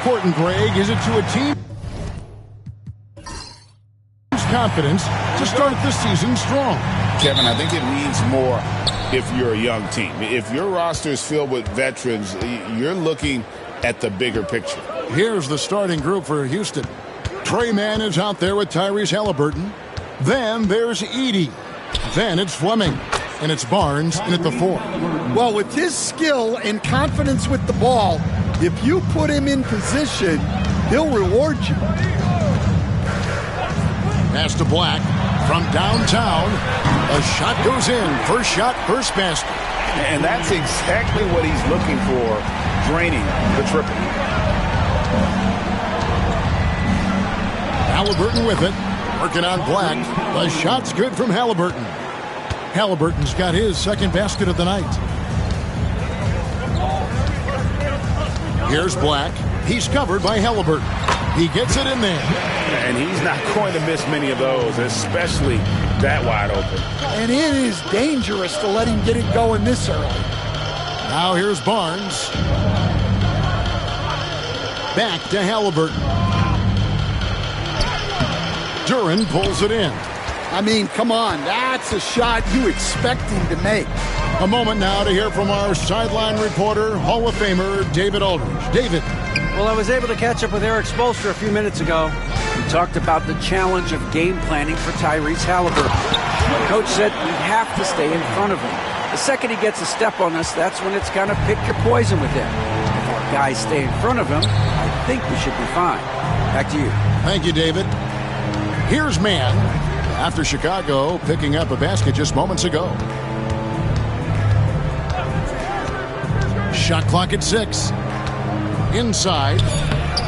important, Greg, is it to a team's confidence to start the season strong? Kevin, I think it means more if you're a young team. If your roster is filled with veterans, you're looking at the bigger picture. Here's the starting group for Houston. Trey Mann is out there with Tyrese Halliburton. Then there's Edey. Then it's Fleming. And it's Barnes in at the 4. Well, with his skill and confidence with the ball, if you put him in position, he'll reward you. Pass to Black from downtown. A shot goes in. First shot, first basket. And that's exactly what he's looking for, draining the triple. Halliburton with it. Working on Black. The shot's good from Halliburton. Halliburton's got his second basket of the night. Here's Black. He's covered by Halliburton. He gets it in there. And he's not going to miss many of those, especially that wide open. And it is dangerous to let him get it going this early. Now here's Barnes. Back to Halliburton. Duran pulls it in. I mean, come on. That's a shot you expect him to make. A moment now to hear from our sideline reporter, Hall of Famer David Aldridge. David. Well, I was able to catch up with Eric Spoelstra a few minutes ago. He talked about the challenge of game planning for Tyrese Halliburton. The coach said we have to stay in front of him. The second he gets a step on us, that's when it's kind of pick your poison with him. If our guys stay in front of him, I think we should be fine. Back to you. Thank you, David. Here's Mann after Chicago picking up a basket just moments ago. Shot clock at 6. Inside,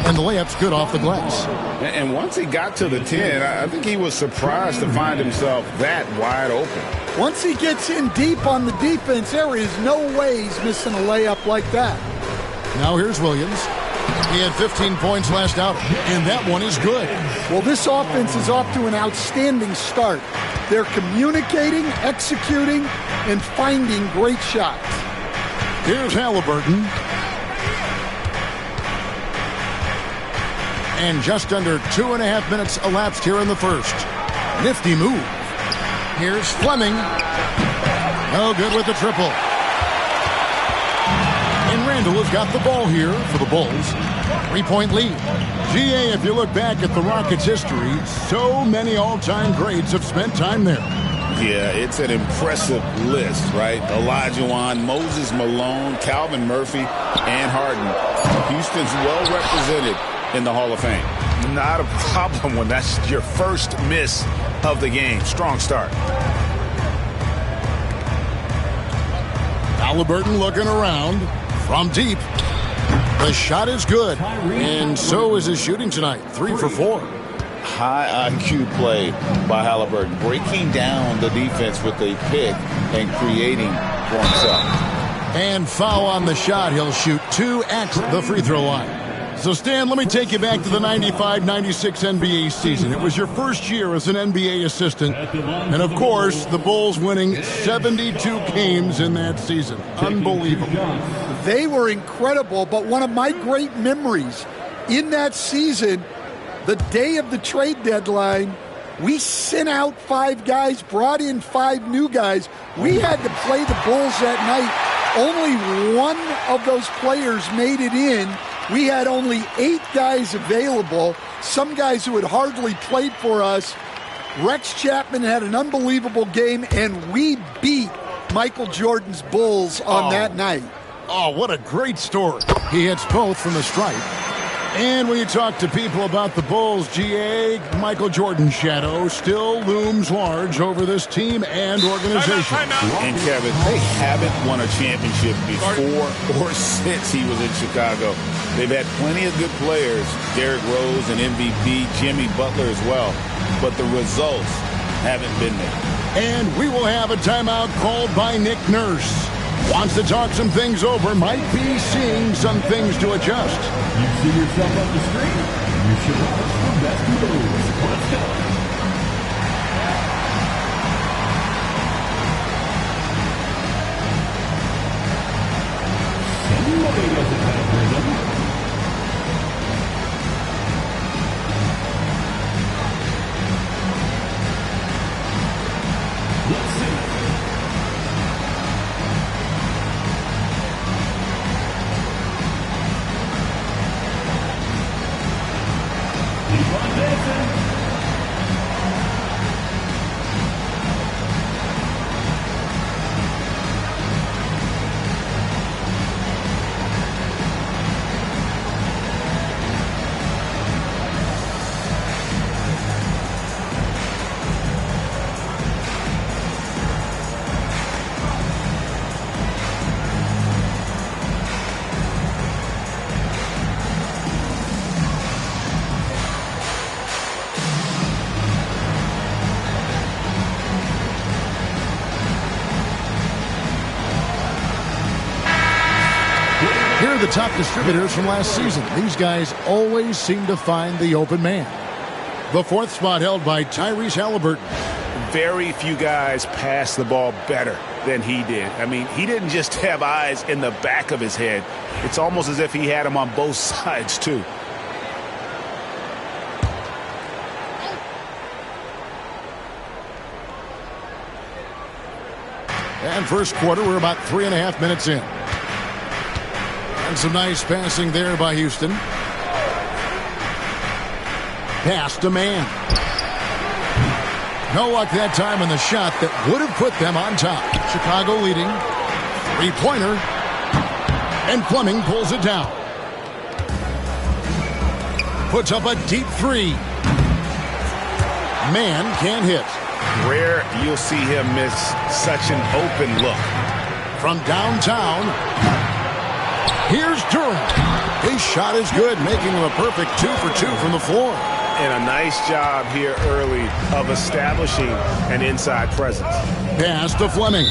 and the layup's good off the glass. And once he got to the 10, I think he was surprised to find himself that wide open. Once he gets in deep on the defense, there is no way he's missing a layup like that. Now here's Williams. He had 15 points last out, and that one is good. Well, this offense is off to an outstanding start. They're communicating, executing, and finding great shots. Here's Halliburton. And just under 2.5 minutes elapsed here in the first. Nifty move. Here's Fleming. No good with the triple. And Randall has got the ball here for the Bulls. 3-point lead. GA, if you look back at the Rockets' history, so many all-time greats have spent time there. Yeah, it's an impressive list, right? Olajuwon, Moses Malone, Calvin Murphy, and Harden. Houston's well represented in the Hall of Fame. Not a problem when that's your first miss of the game. Strong start. Halliburton looking around from deep. The shot is good, and so is his shooting tonight. 3 for 4. High IQ play by Halliburton, breaking down the defense with a pick and creating for himself. And foul on the shot. He'll shoot 2 at the free throw line. So, Stan, let me take you back to the 95-96 NBA season. It was your first year as an NBA assistant. And, of course, the Bulls winning 72 games in that season. Unbelievable. They were incredible, but one of my great memories in that season, the day of the trade deadline, we sent out 5 guys, brought in 5 new guys. We had to play the Bulls that night. Only one of those players made it in. We had only 8 guys available, some guys who had hardly played for us. Rex Chapman had an unbelievable game, and we beat Michael Jordan's Bulls on that night. Oh, what a great story. He hits both from the stripe. And when you talk to people about the Bulls, GA, Michael Jordan's shadow still looms large over this team and organization. And Kevin, they haven't won a championship before or since he was in Chicago. They've had plenty of good players, Derrick Rose and MVP, Jimmy Butler as well, but the results haven't been there. And we will have a timeout called by Nick Nurse. Wants to talk some things over, might be seeing some things to adjust. You see yourself on the screen. You should watch the best moves. Let's go. the top distributors from last season. These guys always seem to find the open man. The fourth spot held by Tyrese Halliburton. Very few guys pass the ball better than he did. I mean, he didn't just have eyes in the back of his head. It's almost as if he had them on both sides, too. And first quarter, we're about 3.5 minutes in. And some nice passing there by Houston. Pass to man. No luck that time in the shot that would have put them on top. Chicago leading. Three-pointer. And Fleming pulls it down. Puts up a deep three. Man can't hit. Rare you'll see him miss such an open look. From downtown, here's Durham. His shot is good, making him a perfect 2 for 2 from the floor. And a nice job here early of establishing an inside presence. Pass to Fleming.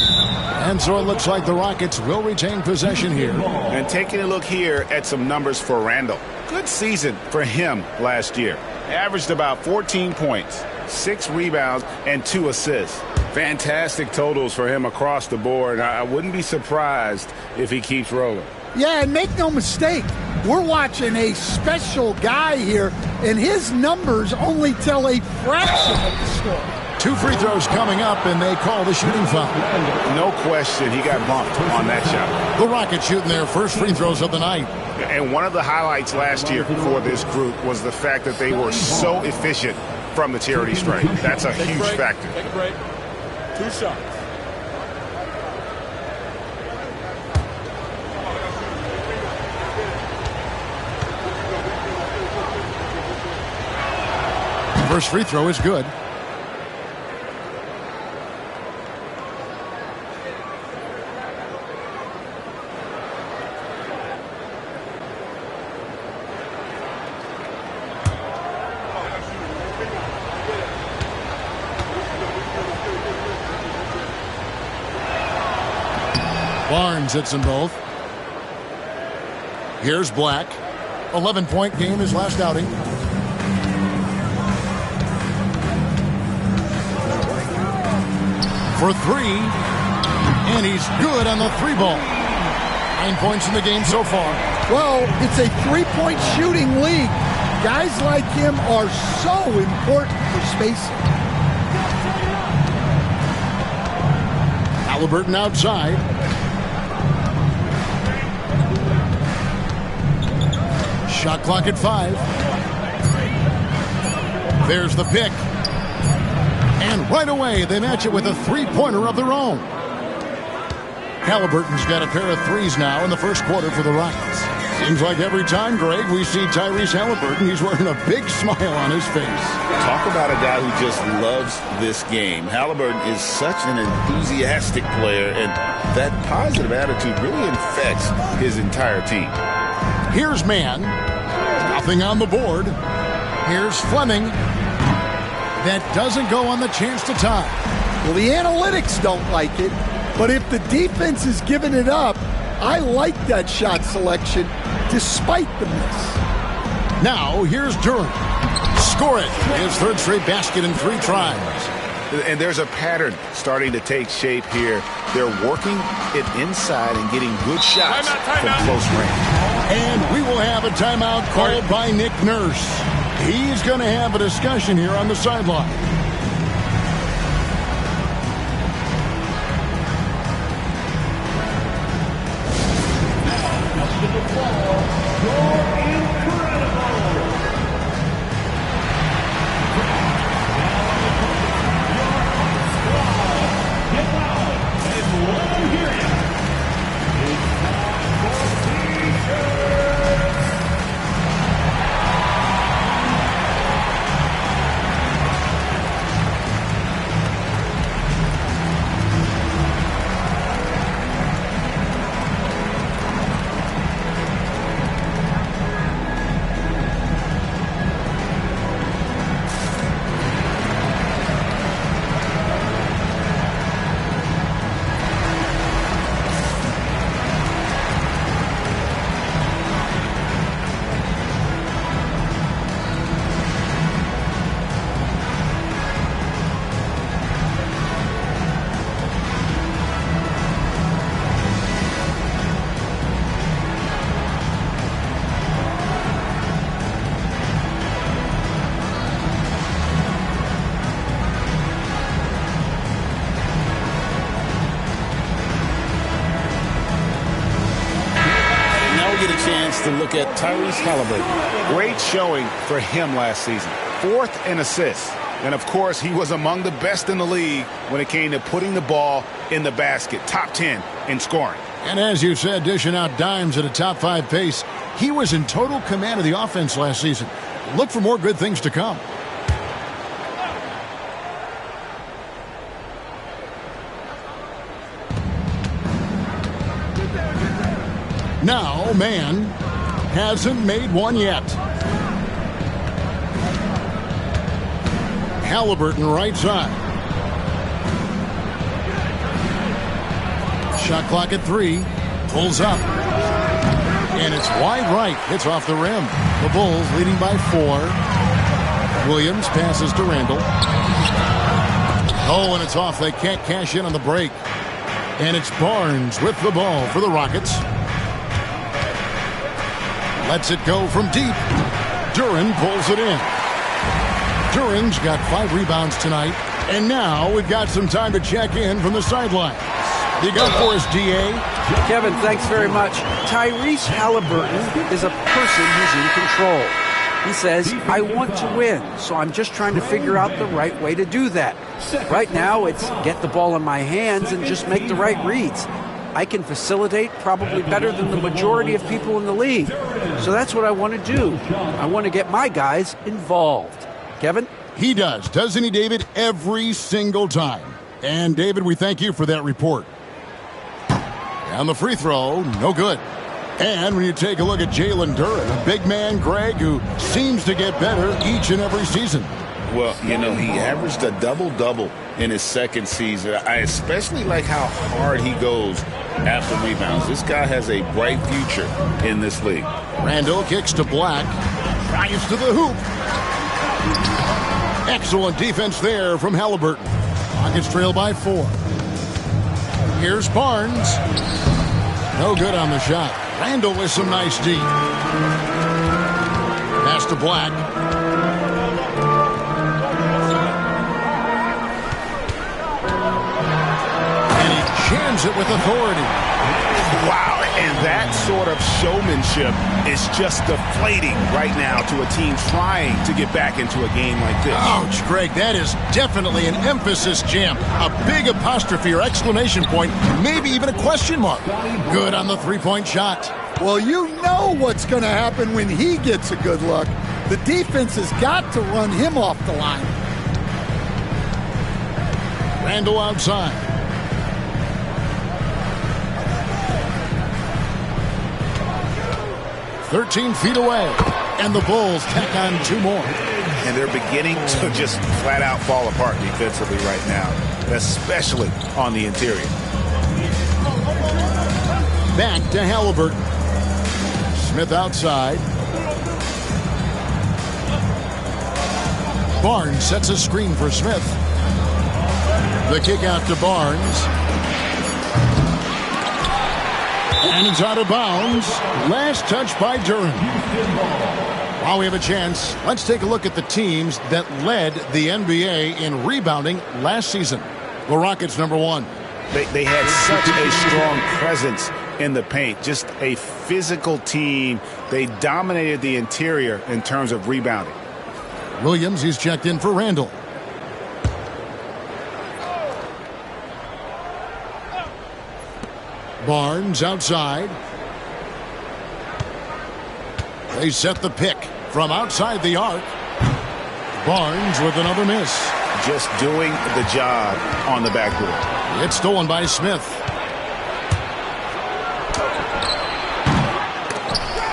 And so it looks like the Rockets will retain possession here. And taking a look here at some numbers for Randall. Good season for him last year. Averaged about 14 points, 6 rebounds, and 2 assists. Fantastic totals for him across the board. I wouldn't be surprised if he keeps rolling. Yeah, and make no mistake, we're watching a special guy here, and his numbers only tell a fraction of the story. 2 free throws coming up, and they call the shooting foul. No question, he got bumped on that shot. The Rockets shooting their first free throws of the night. And one of the highlights last year for this group was the fact that they were so efficient from the charity stripe. That's a huge factor. Take a break. 2 shots. First free throw is good. Barnes hits them both. Here's Black. 11-point game his last outing. For 3. And he's good on the 3 ball. 9 points in the game so far. Well, it's a 3-point shooting league. Guys like him are so important for spacing. Halliburton outside. Shot clock at 5. There's the pick. And right away, they match it with a 3-pointer of their own. Halliburton's got a pair of 3s now in the first quarter for the Rockets. Seems like every time, Greg, we see Tyrese Halliburton, he's wearing a big smile on his face. Talk about a guy who just loves this game. Halliburton is such an enthusiastic player, and that positive attitude really infects his entire team. Here's Man. Nothing on the board. Here's Fleming. That doesn't go on the chance to tie. Well, the analytics don't like it, but if the defense is giving it up, I like that shot selection despite the miss. Now, here's Durham. Score it. His third straight basket in 3 tries. And there's a pattern starting to take shape here. They're working it inside and getting good shots from close range. And we will have a timeout called by Nick Nurse. He's going to have a discussion here on the sideline. chance to look at Tyrese Halliburton. Great showing for him last season. 4th in assists. And, of course, he was among the best in the league when it came to putting the ball in the basket. Top 10 in scoring. And as you said, dishing out dimes at a top 5 pace, he was in total command of the offense last season. Look for more good things to come. Now, man hasn't made one yet. Halliburton right side. Shot clock at 3. Pulls up. And it's wide right. Hits off the rim. The Bulls leading by 4. Williams passes to Randall. Oh, and it's off. They can't cash in on the break. And it's Barnes with the ball for the Rockets. Lets it go from deep. Duren pulls it in. Duren's got 5 rebounds tonight. And now we've got some time to check in from the sidelines. You got for us, D.A.? Kevin, thanks very much. Tyrese Halliburton is a person who's in control. He says, I want to win, so I'm just trying to figure out the right way to do that. Right now, it's get the ball in my hands and just make the right reads. I can facilitate probably better than the majority of people in the league. So that's what I want to do. I want to get my guys involved. Kevin? He does, doesn't he, David? Every single time. And, David, we thank you for that report. And the free throw, no good. And when you take a look at Jalen Duren, a big man, Greg, who seems to get better each and every season. Well, you know, he averaged a double-double in his second season. I especially like how hard he goes after rebounds. This guy has a bright future in this league. Randall kicks to Black. Drives to the hoop. Excellent defense there from Halliburton. Rockets trail by 4. Here's Barnes. No good on the shot. Randall with some nice D. Pass to Black. And he jams it with authority. Wow, and that sort of showmanship is just deflating right now to a team trying to get back into a game like this. Ouch, Greg, that is definitely an emphasis jam. A big apostrophe or exclamation point, maybe even a question mark. Good on the three-point shot. Well, you know what's going to happen when he gets a good look. The defense has got to run him off the line. Randall outside. "13 feet away, and the Bulls tack on 2 more. And they're beginning to just flat out fall apart defensively right now, especially on the interior. Back to Halliburton. Smith outside. Barnes sets a screen for Smith. The kick out to Barnes. And it's out of bounds. Last touch by Duren. While we have a chance, let's take a look at the teams that led the NBA in rebounding last season. The Rockets, number 1. They had such a strong presence in the paint. Just a physical team. They dominated the interior in terms of rebounding. Williams, he's checked in for Randall. Barnes outside. They set the pick from outside the arc. Barnes with another miss. Just doing the job on the backboard. It's stolen by Smith.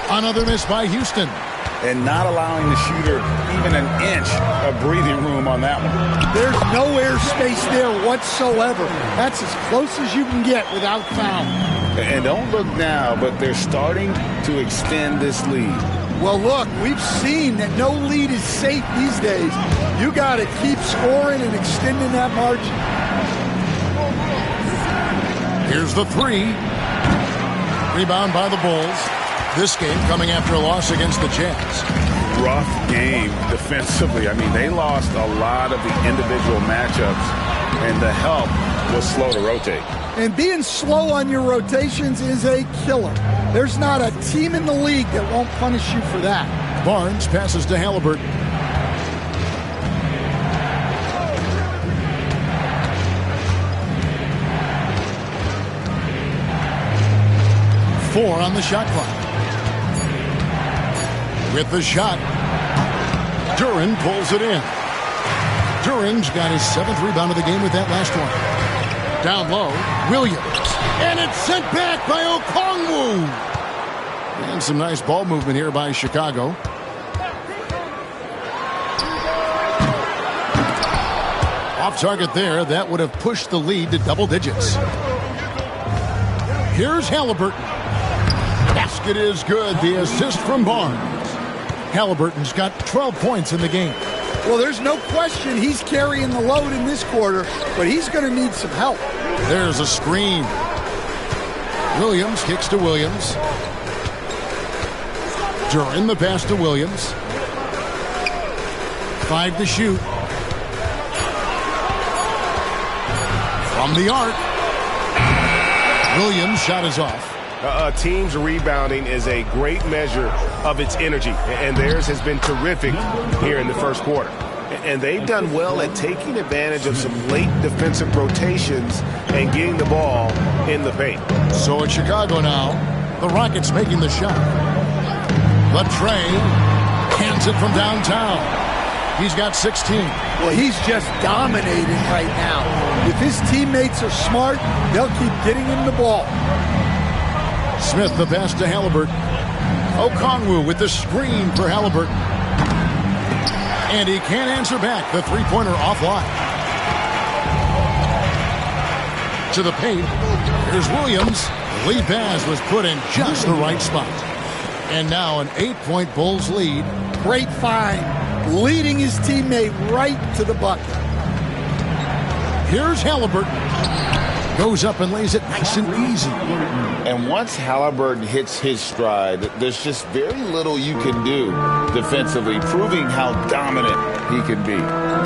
Another miss by Houston. And not allowing the shooter even an inch of breathing room on that one. There's no air space there whatsoever. That's as close as you can get without foul. And don't look now, but they're starting to extend this lead. Well, look, we've seen that no lead is safe these days. You got to keep scoring and extending that margin. Here's the 3. Rebound by the Bulls. This game coming after a loss against the Jazz. Rough game defensively. I mean, they lost a lot of the individual matchups, and the help was slow to rotate. And being slow on your rotations is a killer. There's not a team in the league that won't punish you for that. Barnes passes to Halliburton. Four on the shot clock. With the shot, Duren pulls it in. Duren's got his 7th rebound of the game with that last one. Down low, Williams. And it's sent back by Okongwu. And some nice ball movement here by Chicago. Off target there. That would have pushed the lead to double digits. Here's Halliburton. Basket is good. The assist from Barnes. Halliburton's got 12 points in the game. Well, there's no question he's carrying the load in this quarter, but he's going to need some help. There's a screen. Williams kicks to Williams. Duren the pass to Williams. 5 to shoot. From the arc. Williams' shot is off. A team's rebounding is a great measure of its energy, and theirs has been terrific here in the first quarter. And they've done well at taking advantage of some late defensive rotations and getting the ball in the paint. So it's Chicago now. The Rockets making the shot. Latrey cans it from downtown. He's got 16. Well, he's just dominating right now. If his teammates are smart, they'll keep getting him the ball. Smith the pass to Halliburton. Okongwu with the screen for Halliburton. And he can't answer back. The three-pointer offline. To the paint. Here's Williams. The lead pass was put in just the right spot. And now an 8-point Bulls lead. Great find. Leading his teammate right to the bucket. Here's Halliburton. Goes up and lays it nice and easy. And once Halliburton hits his stride, there's just very little you can do defensively, proving how dominant he can be.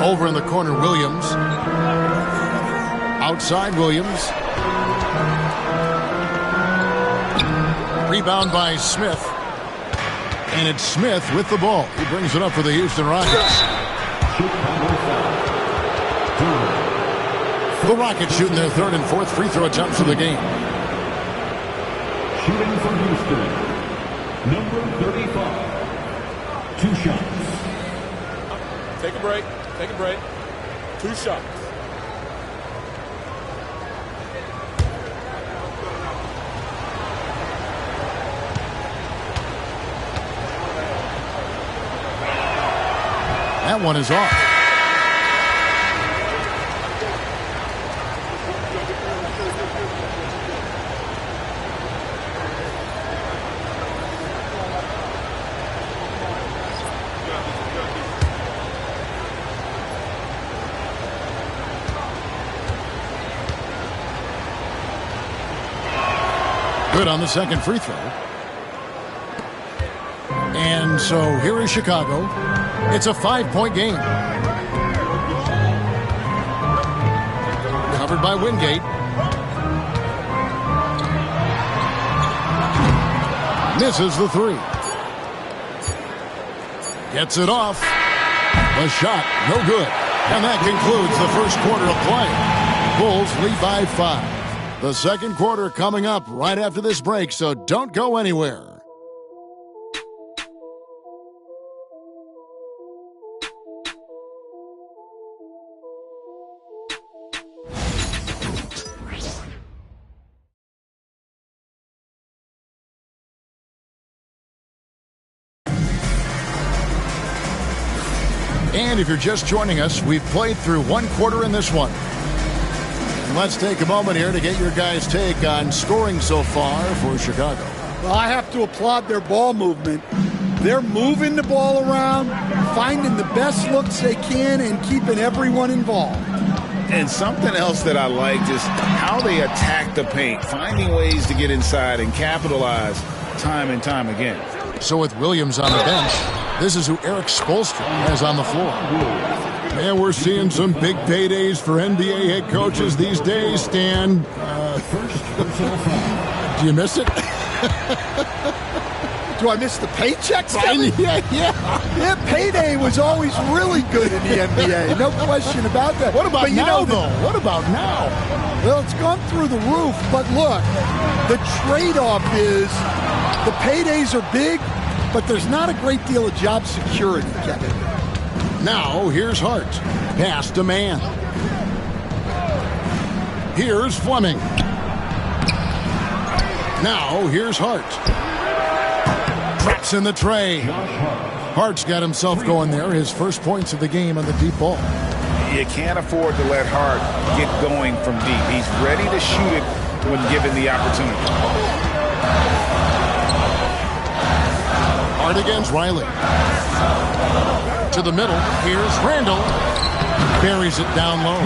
Over in the corner, Williams. Outside, Williams. Rebound by Smith. And it's Smith with the ball. He brings it up for the Houston Rockets. The Rockets shooting their 3rd and 4th free throw attempts of the game. Shooting for Houston, number 35. 2 shots. Take a break. Take a break. 2 shots. That one is off. Good on the second free throw. And so here is Chicago. It's a 5-point game. Covered by Wingate. Misses the 3. Gets it off. The shot, no good. And that concludes the first quarter of play. Bulls lead by 5. The second quarter coming up right after this break, so don't go anywhere. And if you're just joining us, we've played through 1 quarter in this one. And let's take a moment here to get your guys' take on scoring so far for Chicago. Well, I have to applaud their ball movement. They're moving the ball around, finding the best looks they can, and keeping everyone involved. And something else that I liked is how they attack the paint, finding ways to get inside and capitalize time and time again. So with Williams on the bench, this is who Eric Spoelstra has on the floor. Man, we're seeing some big paydays for NBA head coaches these days, Stan. Do you miss it? Do I miss the paychecks, Kevin? Yeah. Payday was always really good in the NBA. No question about that. What about now, though? What about now? Well, it's gone through the roof, but look, the trade-off is the paydays are big, but there's not a great deal of job security, Kevin. Now, here's Hart. Pass to Mann. Here's Fleming. Now, here's Hart. Traps in the tray. Hart's got himself going there. His first points of the game on the deep ball. You can't afford to let Hart get going from deep. He's ready to shoot it when given the opportunity. Hart against Riley. To the middle. Here's Randall. Buries it down low.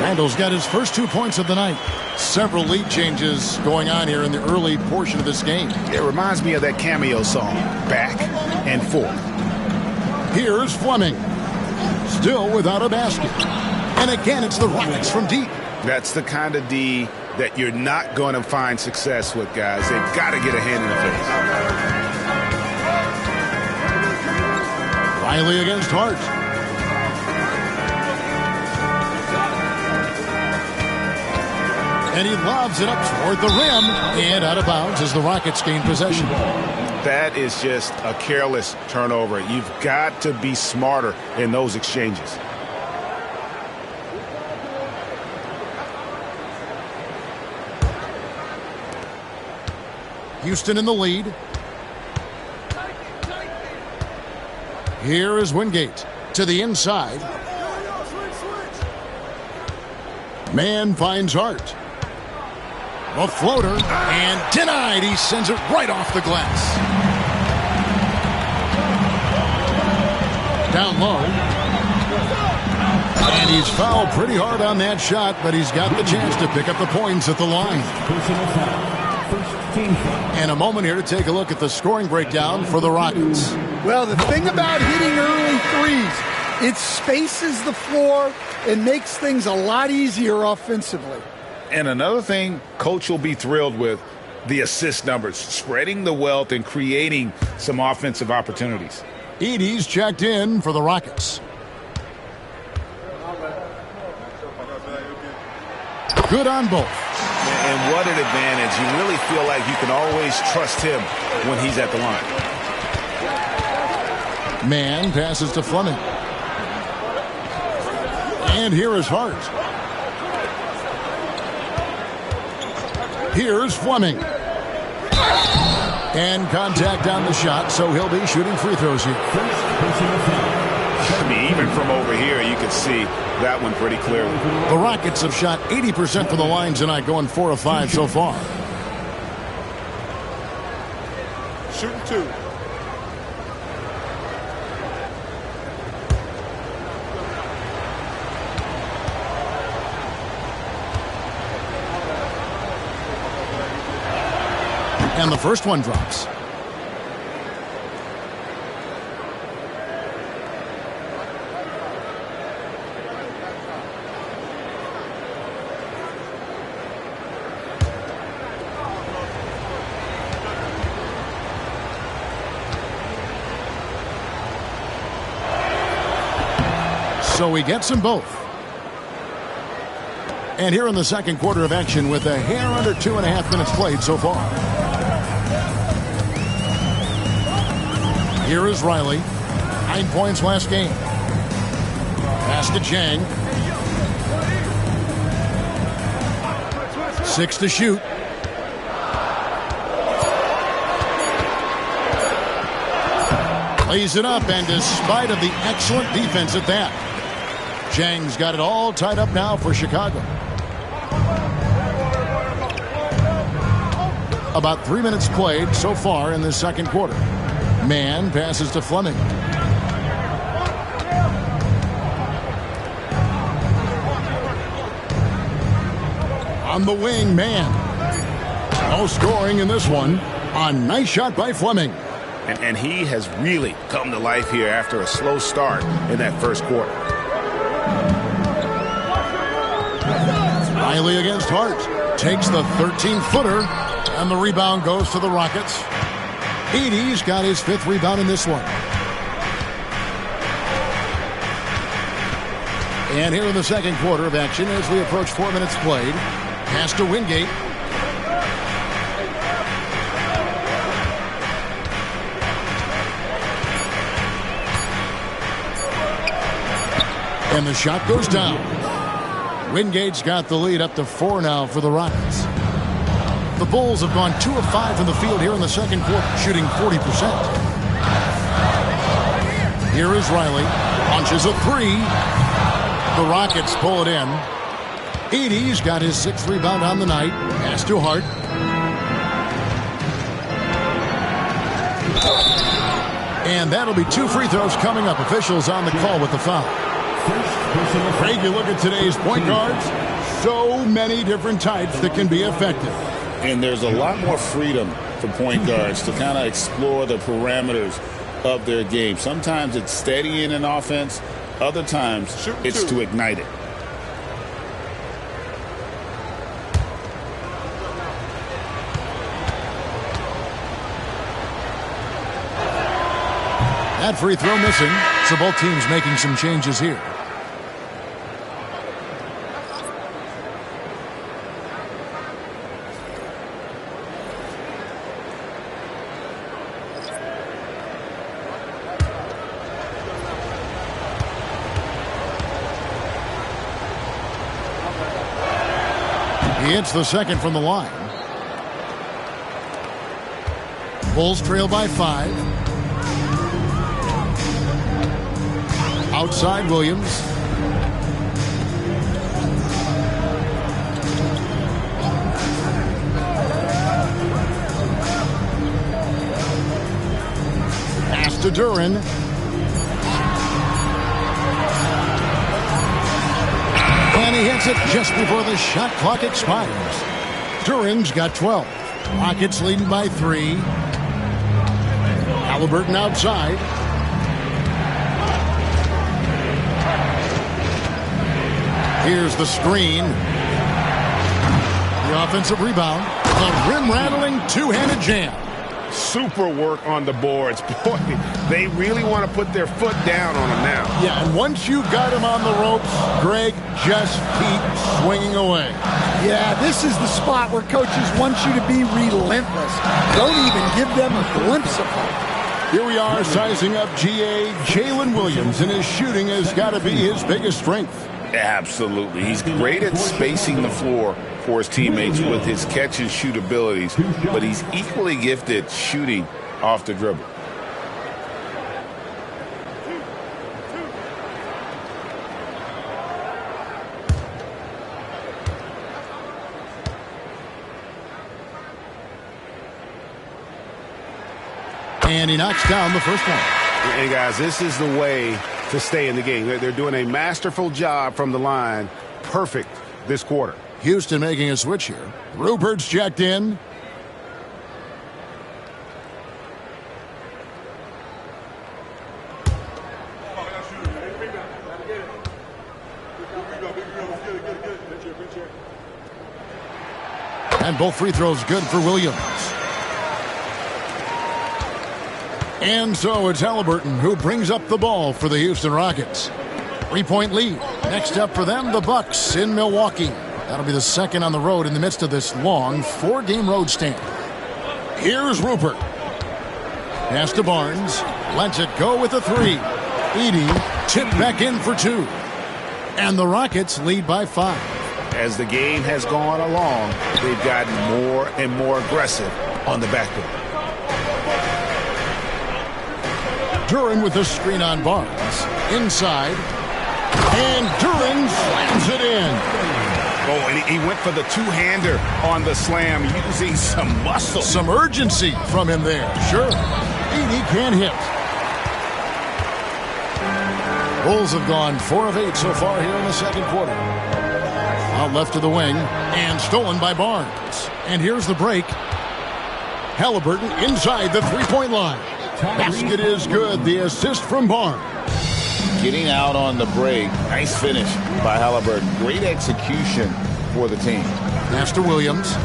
Randall's got his first 2 points of the night. Several lead changes going on here in the early portion of this game. It reminds me of that cameo song, Back and Forth. Here's Fleming. Still without a basket. And again, it's the Rockets from deep. That's the kind of D that you're not going to find success with, guys. They've got to get a hand in the face. Riley against Hart. And he lobs it up toward the rim and out of bounds as the Rockets gain possession. That is just a careless turnover. You've got to be smarter in those exchanges. Houston in the lead. Here is Wingate to the inside. Mann finds Hart. A floater, and denied. He sends it right off the glass. Down low. And he's fouled pretty hard on that shot, but he's got the chance to pick up the points at the line. And a moment here to take a look at the scoring breakdown for the Rockets. Well, the thing about hitting early threes, it spaces the floor and makes things a lot easier offensively. And another thing Coach will be thrilled with, the assist numbers, spreading the wealth and creating some offensive opportunities. Edey's checked in for the Rockets. Good on both. And what an advantage. You really feel like you can always trust him when he's at the line. Mann passes to Fleming. And here is Hart. Here's Fleming. And contact on the shot, so he'll be shooting free throws here. I mean, even from over here, you can see that one pretty clearly. The Rockets have shot 80% from the line tonight, going 4 of 5 so far. Shooting 2. And the first one drops. So he gets them both. And here in the second quarter of action with a hair under 2.5 minutes played so far. Here is Riley. 9 points last game. Pass to Chang. 6 to shoot. Lays it up, and despite of the excellent defense at that, Chang's got it all tied up now for Chicago. About 3 minutes played so far in the second quarter. Mann passes to Fleming. On the wing, Mann. No scoring in this one. A nice shot by Fleming. And he has really come to life here after a slow start in that first quarter. Riley against Hart. Takes the 13-footer, and the rebound goes to the Rockets. Edey's got his 5th rebound in this one. And here in the second quarter of action as we approach 4 minutes played. Pass to Wingate. And the shot goes down. Wingate's got the lead up to 4 now for the Rockets. The Bulls have gone 2 of 5 from the field here in the second quarter, shooting 40%. Here is Riley. Launches a 3. The Rockets pull it in. Edey's got his 6th rebound on the night. Pass to Hart. And that'll be 2 free throws coming up. Officials on the call with the foul. Craig, you look at today's point guards, so many different types that can be effective. And there's a lot more freedom for point guards to kind of explore the parameters of their game. Sometimes it's steadying an offense. Other times it's to ignite it. That free throw missing, so both teams making some changes here. He hits the second from the line. Bulls trail by 5. Outside Williams. Pass to Duren. And he hits it just before the shot clock expires. Duren's got 12. Rockets leading by 3. Halliburton outside. Here's the screen. The offensive rebound. The rim-rattling two-handed jam. Super work on the boards. Boy, they really want to put their foot down on him now. Yeah, and once you got him on the ropes, Greg, just keep swinging away. Yeah, this is the spot where coaches want you to be relentless. Don't even give them a glimpse of hope. Here we are sizing up GA Jalen Williams, and his shooting has got to be his biggest strength. Absolutely. He's great at spacing the floor for his teammates with his catch and shoot abilities, but he's equally gifted shooting off the dribble. And he knocks down the first one. And guys, this is the way to stay in the game. They're doing a masterful job from the line. Perfect this quarter. Houston making a switch here. Rupert's checked in. And both free throws good for Williams. And so it's Halliburton who brings up the ball for the Houston Rockets. 3-point lead. Next up for them, the Bucks in Milwaukee. That'll be the second on the road in the midst of this long 4-game road stand. Here's Rupert. Pass to Barnes. Lets it go with a 3. Edey tipped back in for 2. And the Rockets lead by 5. As the game has gone along, they've gotten more and more aggressive on the backcourt. Duren with a screen on Barnes. Inside. And Duren slams it in. Oh, and he went for the two-hander on the slam, using some muscle. Some urgency from him there. Sure. Edey can't hit. Bulls have gone 4 of 8 so far here in the second quarter. Out left to the wing. And stolen by Barnes. And here's the break. Halliburton inside the 3-point line. Basket is good. The assist from Barnes. Getting out on the break. Nice finish by Halliburton. Great execution for the team. Pass to Williams.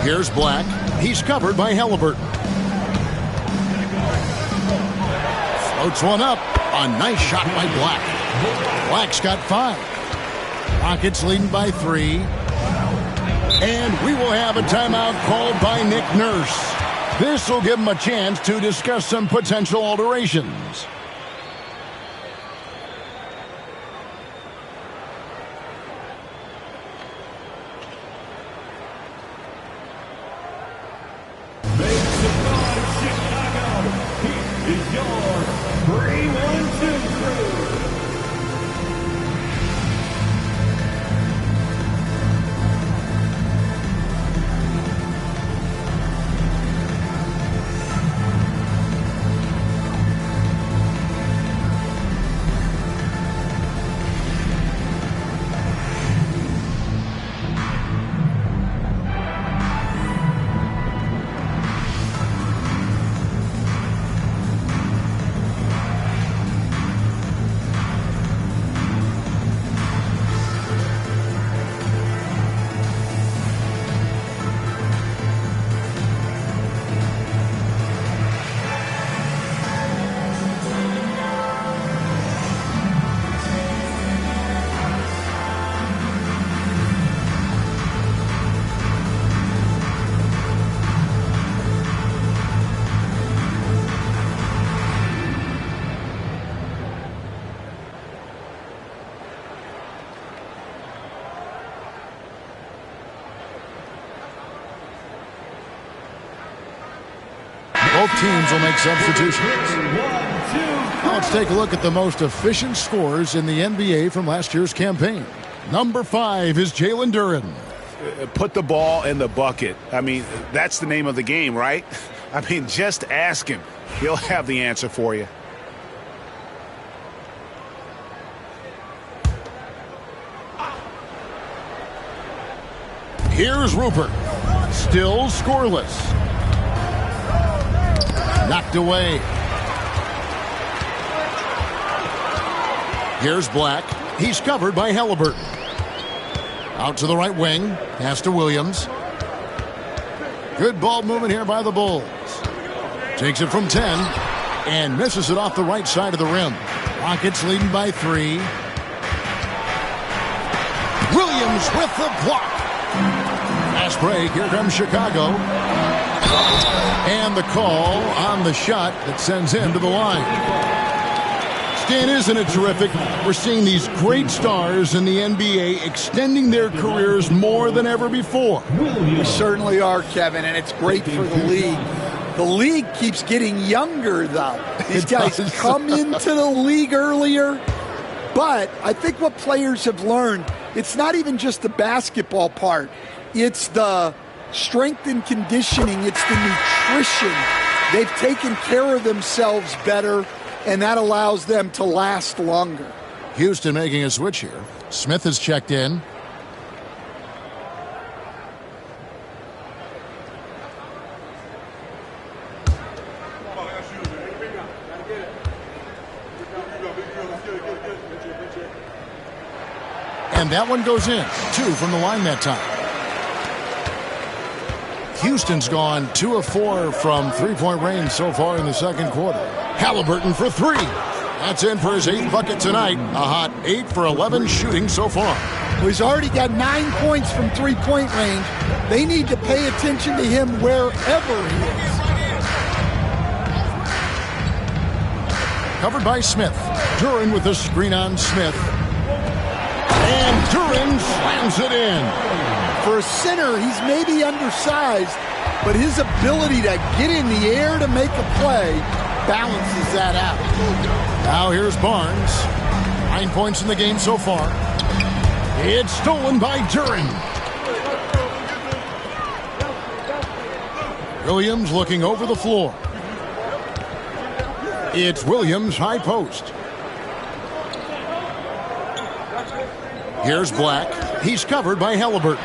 Here's Black. He's covered by Halliburton. Floats one up. A nice shot by Black. Black's got 5. Rockets leading by 3. And we will have a timeout called by Nick Nurse. This will give him a chance to discuss some potential alterations. Is your 3-1-2 crew. Both teams will make substitutions. Now let's take a look at the most efficient scorers in the NBA from last year's campaign. Number 5 is Jalen Duren. Put the ball in the bucket. I mean, that's the name of the game, right? I mean, just ask him. He'll have the answer for you. Here's Rupert. Still scoreless. Knocked away. Here's Black. He's covered by Halliburton. Out to the right wing. Pass to Williams. Good ball movement here by the Bulls. Takes it from 10 and misses it off the right side of the rim. Rockets leading by 3. Williams with the block. Fast break. Here comes Chicago. And the call on the shot that sends him to the line. Stan, isn't it terrific? We're seeing these great stars in the NBA extending their careers more than ever before. We certainly are, Kevin, and it's great for the league. The league keeps getting younger, though. These guys come into the league earlier. But I think what players have learned, it's not even just the basketball part. It's the strength and conditioning. It's the nutrition. They've taken care of themselves better, and that allows them to last longer. Houston making a switch here. Smith has checked in. And that one goes in. 2 from the line that time. Houston's gone 2 of 4 from three-point range so far in the second quarter. Halliburton for 3. That's in for his 8th bucket tonight. A hot 8 for 11 shooting so far. Well, he's already got 9 points from three-point range. They need to pay attention to him wherever he is. Covered by Smith. Duren with the screen on Smith. And Duren slams it in. For a center, he's maybe undersized, but his ability to get in the air to make a play balances that out. Now here's Barnes. 9 points in the game so far. It's stolen by Duren. Williams looking over the floor. It's Williams high post. Here's Black. He's covered by Halliburton.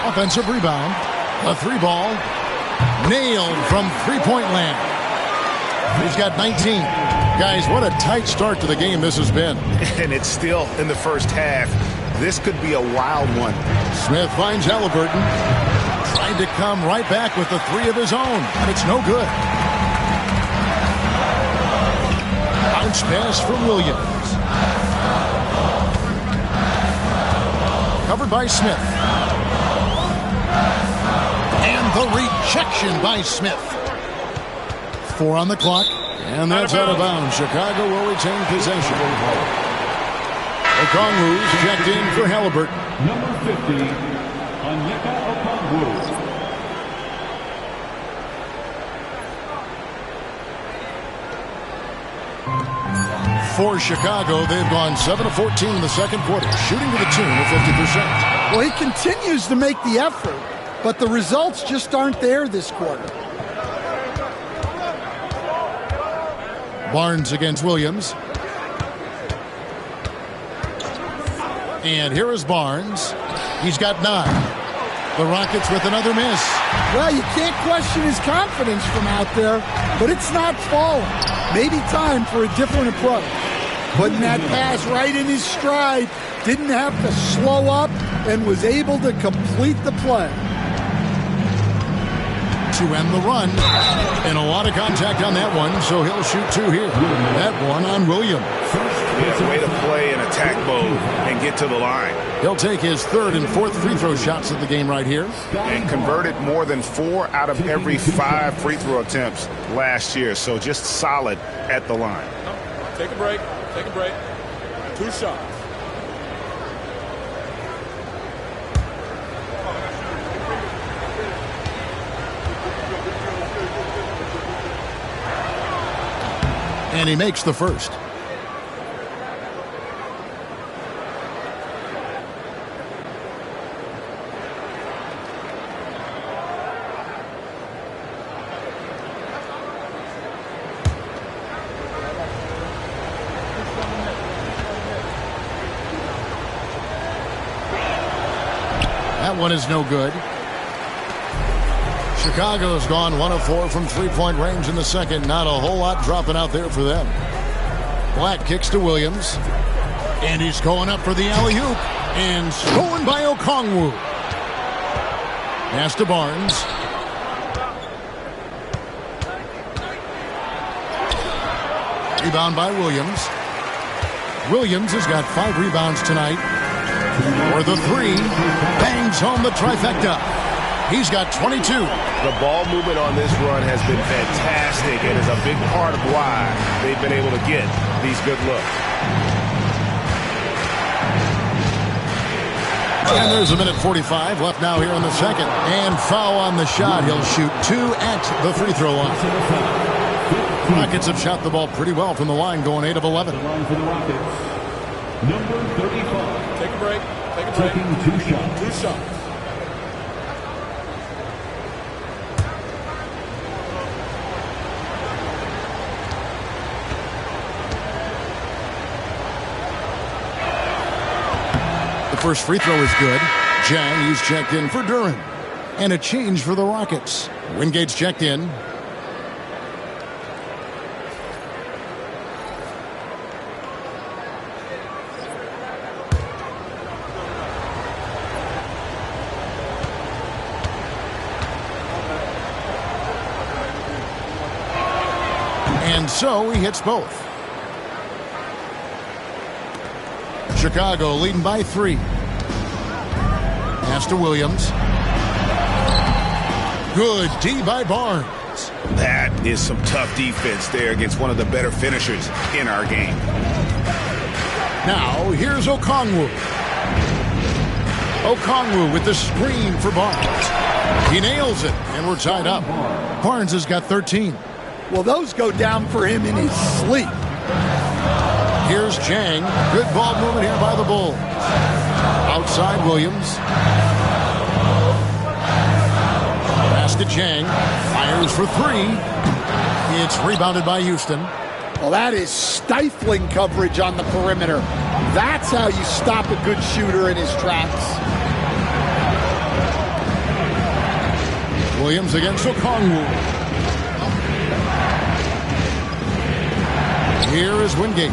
Offensive rebound. A 3-ball. Nailed from three-point land. He's got 19. Guys, what a tight start to the game this has been. And it's still in the first half. This could be a wild one. Smith finds Halliburton. Trying to come right back with the three of his own, but it's no good. Bounce pass from Williams. Covered by Smith. And the rejection by Smith. 4 on the clock. And that's out of bounds. Chicago will retain possession. Okongwu's checked in for Halliburton. Number 50, Onyeka Okongwu. For Chicago, they've gone 7 of 14 in the second quarter, shooting to the tune of 50%. Well, he continues to make the effort, but the results just aren't there this quarter. Barnes against Williams. And here is Barnes. He's got 9. The Rockets with another miss. Well, you can't question his confidence from out there, but it's not falling. Maybe time for a different approach. Putting that pass right in his stride, didn't have to slow up, and was able to complete the play. To end the run. And a lot of contact on that one, so he'll shoot 2 here. That one on Williams. Yeah, way to play in attack mode and get to the line. He'll take his 3rd and 4th free throw shots of the game right here. And converted more than 4 out of every 5 free throw attempts last year. So just solid at the line. Take a break. Take a break. 2 shots. And he makes the first. That one is no good. Chicago's gone 1 of 4 from three-point range in the second. Not a whole lot dropping out there for them. Black kicks to Williams. And he's going up for the alley-oop. And stolen by Okongwu. Pass to Barnes. Rebound by Williams. Williams has got 5 rebounds tonight. For the 3. Bangs home the trifecta. He's got 22. The ball movement on this run has been fantastic and is a big part of why they've been able to get these good looks. And there's 1:45 left now here in the second. And foul on the shot. He'll shoot 2 at the free throw line. Rockets have shot the ball pretty well from the line, going 8 of 11. The line for the Rockets. Number 35. Take a break. Take a break. Taking 2 shots. 2 shots. First free throw is good. Jang, he's checked in for Duran. And a change for the Rockets. Wingate's checked in. And so he hits both. Chicago leading by 3. Pass to Williams. Good D by Barnes. That is some tough defense there against one of the better finishers in our game. Now here's Okongwu. Okongwu with the screen for Barnes. He nails it, and we're tied up. Barnes has got 13. Well, those go down for him in his sleep. Here's Jang. Good ball movement here by the Bulls. Outside Williams. Pass to Jang. Fires for 3. It's rebounded by Houston. Well, that is stifling coverage on the perimeter. That's how you stop a good shooter in his tracks. Williams against Okongwu. Here is Wingate.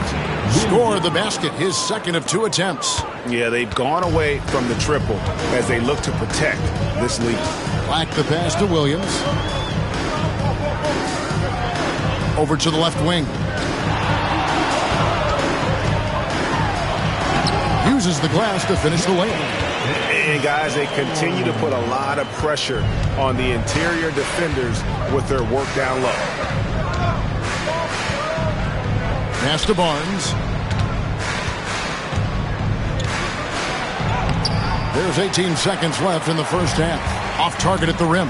Scored the basket, his second of 2 attempts. Yeah, they've gone away from the triple as they look to protect this lead. Black the pass to Williams. Over to the left wing. Uses the glass to finish the layup. And guys, they continue to put a lot of pressure on the interior defenders with their work down low. Pass to Barnes. There's 18 seconds left in the first half. Off target at the rim.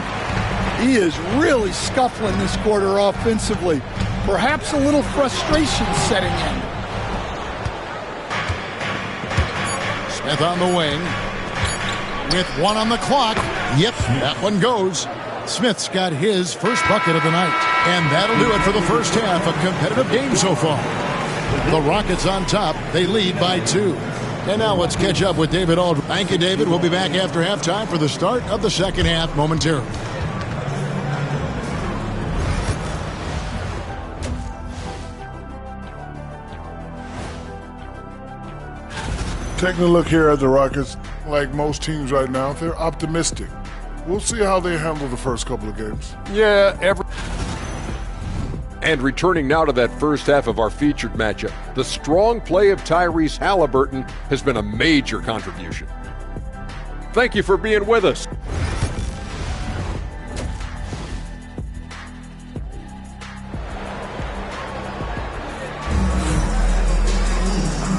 He is really scuffling this quarter offensively. Perhaps a little frustration setting in. Smith on the wing. With 1 on the clock. Yep, that one goes. Smith's got his first bucket of the night. And that'll do it for the first half. A competitive game so far. The Rockets on top. They lead by 2. And now let's catch up with David Aldridge. Thank you, David. We'll be back after halftime for the start of the second half momentarily. Taking a look here at the Rockets, like most teams right now, they're optimistic. We'll see how they handle the first couple of games. And returning now to that first half of our featured matchup, the strong play of Tyrese Halliburton has been a major contribution. Thank you for being with us.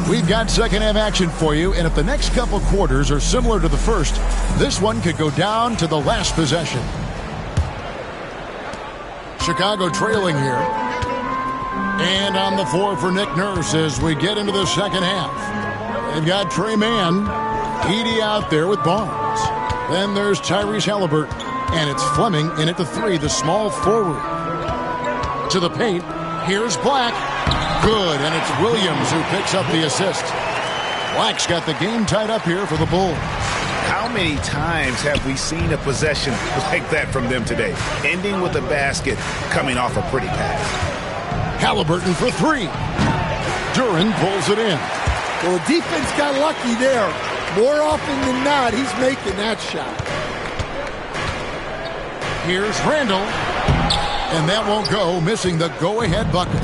We've got second half action for you, and if the next couple quarters are similar to the first, this one could go down to the last possession. Chicago trailing here. And on the floor for Nick Nurse as we get into the second half. They've got Trey Mann, Edey out there with Barnes. Then there's Tyrese Halliburton. And it's Fleming in at the 3, the small forward. To the paint, here's Black. Good, and it's Williams who picks up the assist. Black's got the game tied up here for the Bulls. How many times have we seen a possession like that from them today? Ending with a basket, coming off a pretty pass. Halliburton for 3. Duren pulls it in. Well, the defense got lucky there. More often than not, he's making that shot. Here's Randall. And that won't go, missing the go-ahead bucket.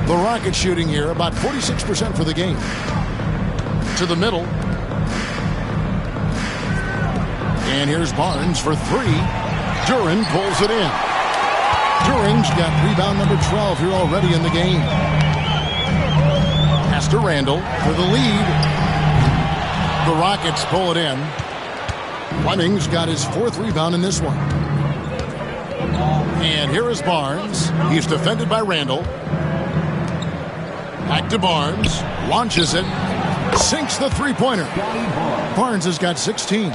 The Rockets shooting here about 46% for the game. To the middle. And here's Barnes for 3. Duren pulls it in. Duren's got rebound number 12 here already in the game. Pass to Randall for the lead. The Rockets pull it in. Fleming's got his 4th rebound in this one. And here is Barnes. He's defended by Randall. Back to Barnes. Launches it. Sinks the three-pointer. Barnes has got 16.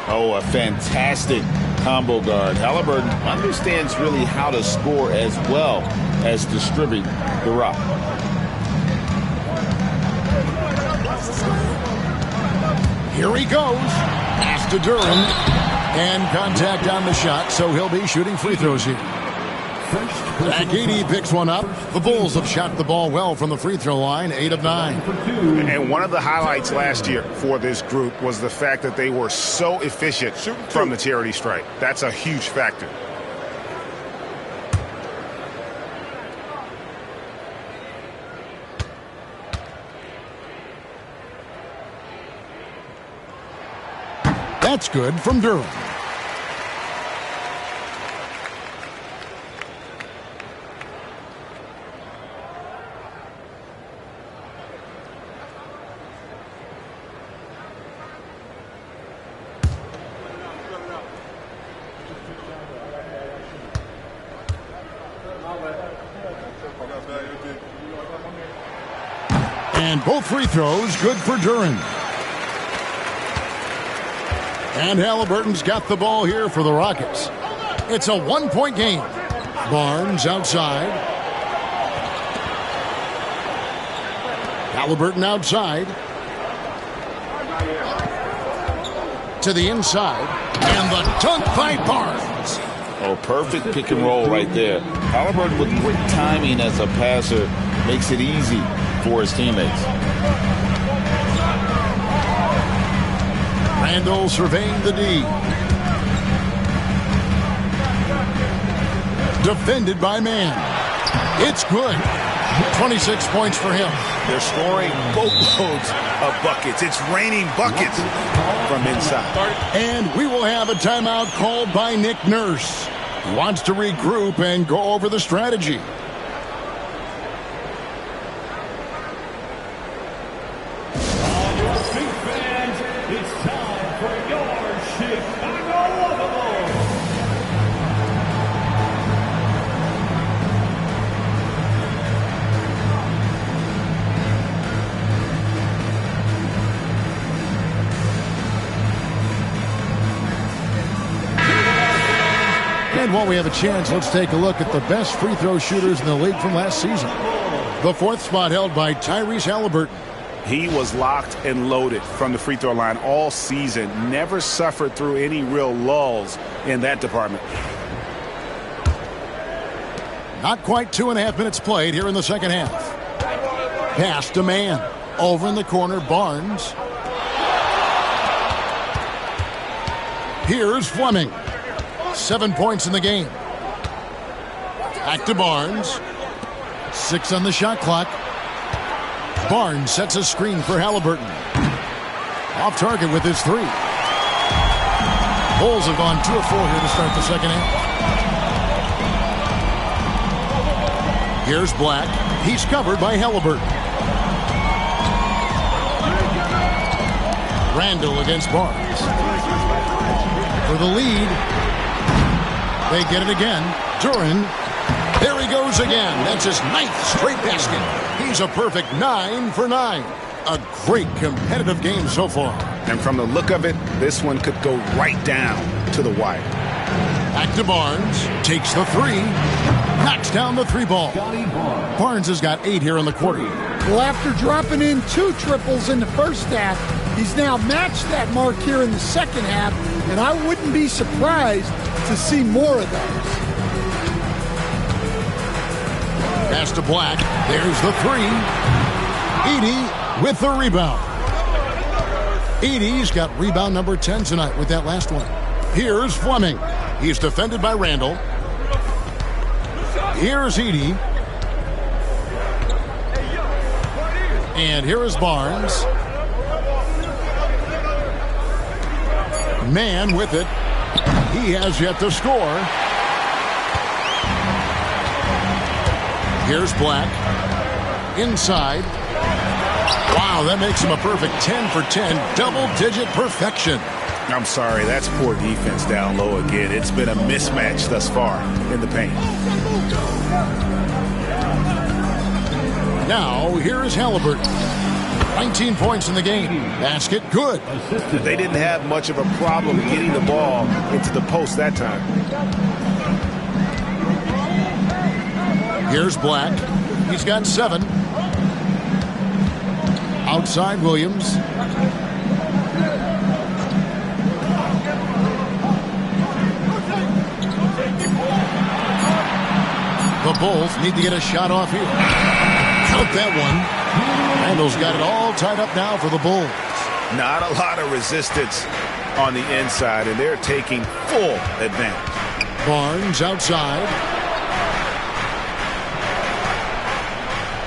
Oh, a fantastic combo guard. Halliburton understands really how to score as well as distribute the rock. Here he goes. Pass to Duren. And contact on the shot, so he'll be shooting free throws here. Zach Edey picks one up. The Bulls have shot the ball well from the free throw line, 8 of 9. And one of the highlights last year for this group was the fact that they were so efficient from the charity stripe. That's a huge factor. That's good from Duren. And both free throws good for Duren. And Halliburton's got the ball here for the Rockets. It's a 1-point game. Barnes outside. Halliburton outside. To the inside. And the dunk by Barnes. Oh, perfect pick and roll right there. Halliburton with great timing as a passer makes it easy for his teammates. Randall surveying the D. Defended by Man. It's good. 26 points for him. They're scoring boatloads of buckets. It's raining buckets from inside. And we will have a timeout called by Nick Nurse. He wants to regroup and go over the strategy. And while we have a chance, let's take a look at the best free throw shooters in the league from last season. The fourth spot held by Tyrese Halliburton. He was locked and loaded from the free throw line all season. Never suffered through any real lulls in that department. Not quite 2.5 minutes played here in the second half. Pass to Man. Over in the corner, Barnes. Here's Fleming. 7 points in the game. Back to Barnes. 6 on the shot clock. Barnes sets a screen for Halliburton. Off target with his 3. Bulls have gone 2 of 4 here to start the second half. Here's Black. He's covered by Halliburton. Randall against Barnes. For the lead. They get it again. Duran. There he goes again. That's his 9th straight basket. He's a perfect 9 for 9. A great competitive game so far. And from the look of it, this one could go right down to the wire. Back to Barnes. Takes the 3. Knocks down the 3 ball. Barnes has got 8 here in the quarter. Well, after dropping in 2 triples in the first half, he's now matched that mark here in the second half, and I wouldn't be surprised to see more of those. Pass to Black. There's the 3. Edey with the rebound. Edey's got rebound number 10 tonight with that last one. Here's Fleming. He's defended by Randall. Here's Edey. And here is Barnes. Man with it. He has yet to score. Here's Black. Inside. Wow, that makes him a perfect 10 for 10. Double-digit perfection. I'm sorry, that's poor defense down low again. It's been a mismatch thus far in the paint. Now, here is Halliburton. 19 points in the game. Basket, good. They didn't have much of a problem getting the ball into the post that time. Here's Black. He's got 7. Outside Williams. The Bulls need to get a shot off here. Count that one. Randall's got it all tied up now for the Bulls. Not a lot of resistance on the inside, and they're taking full advantage. Barnes outside.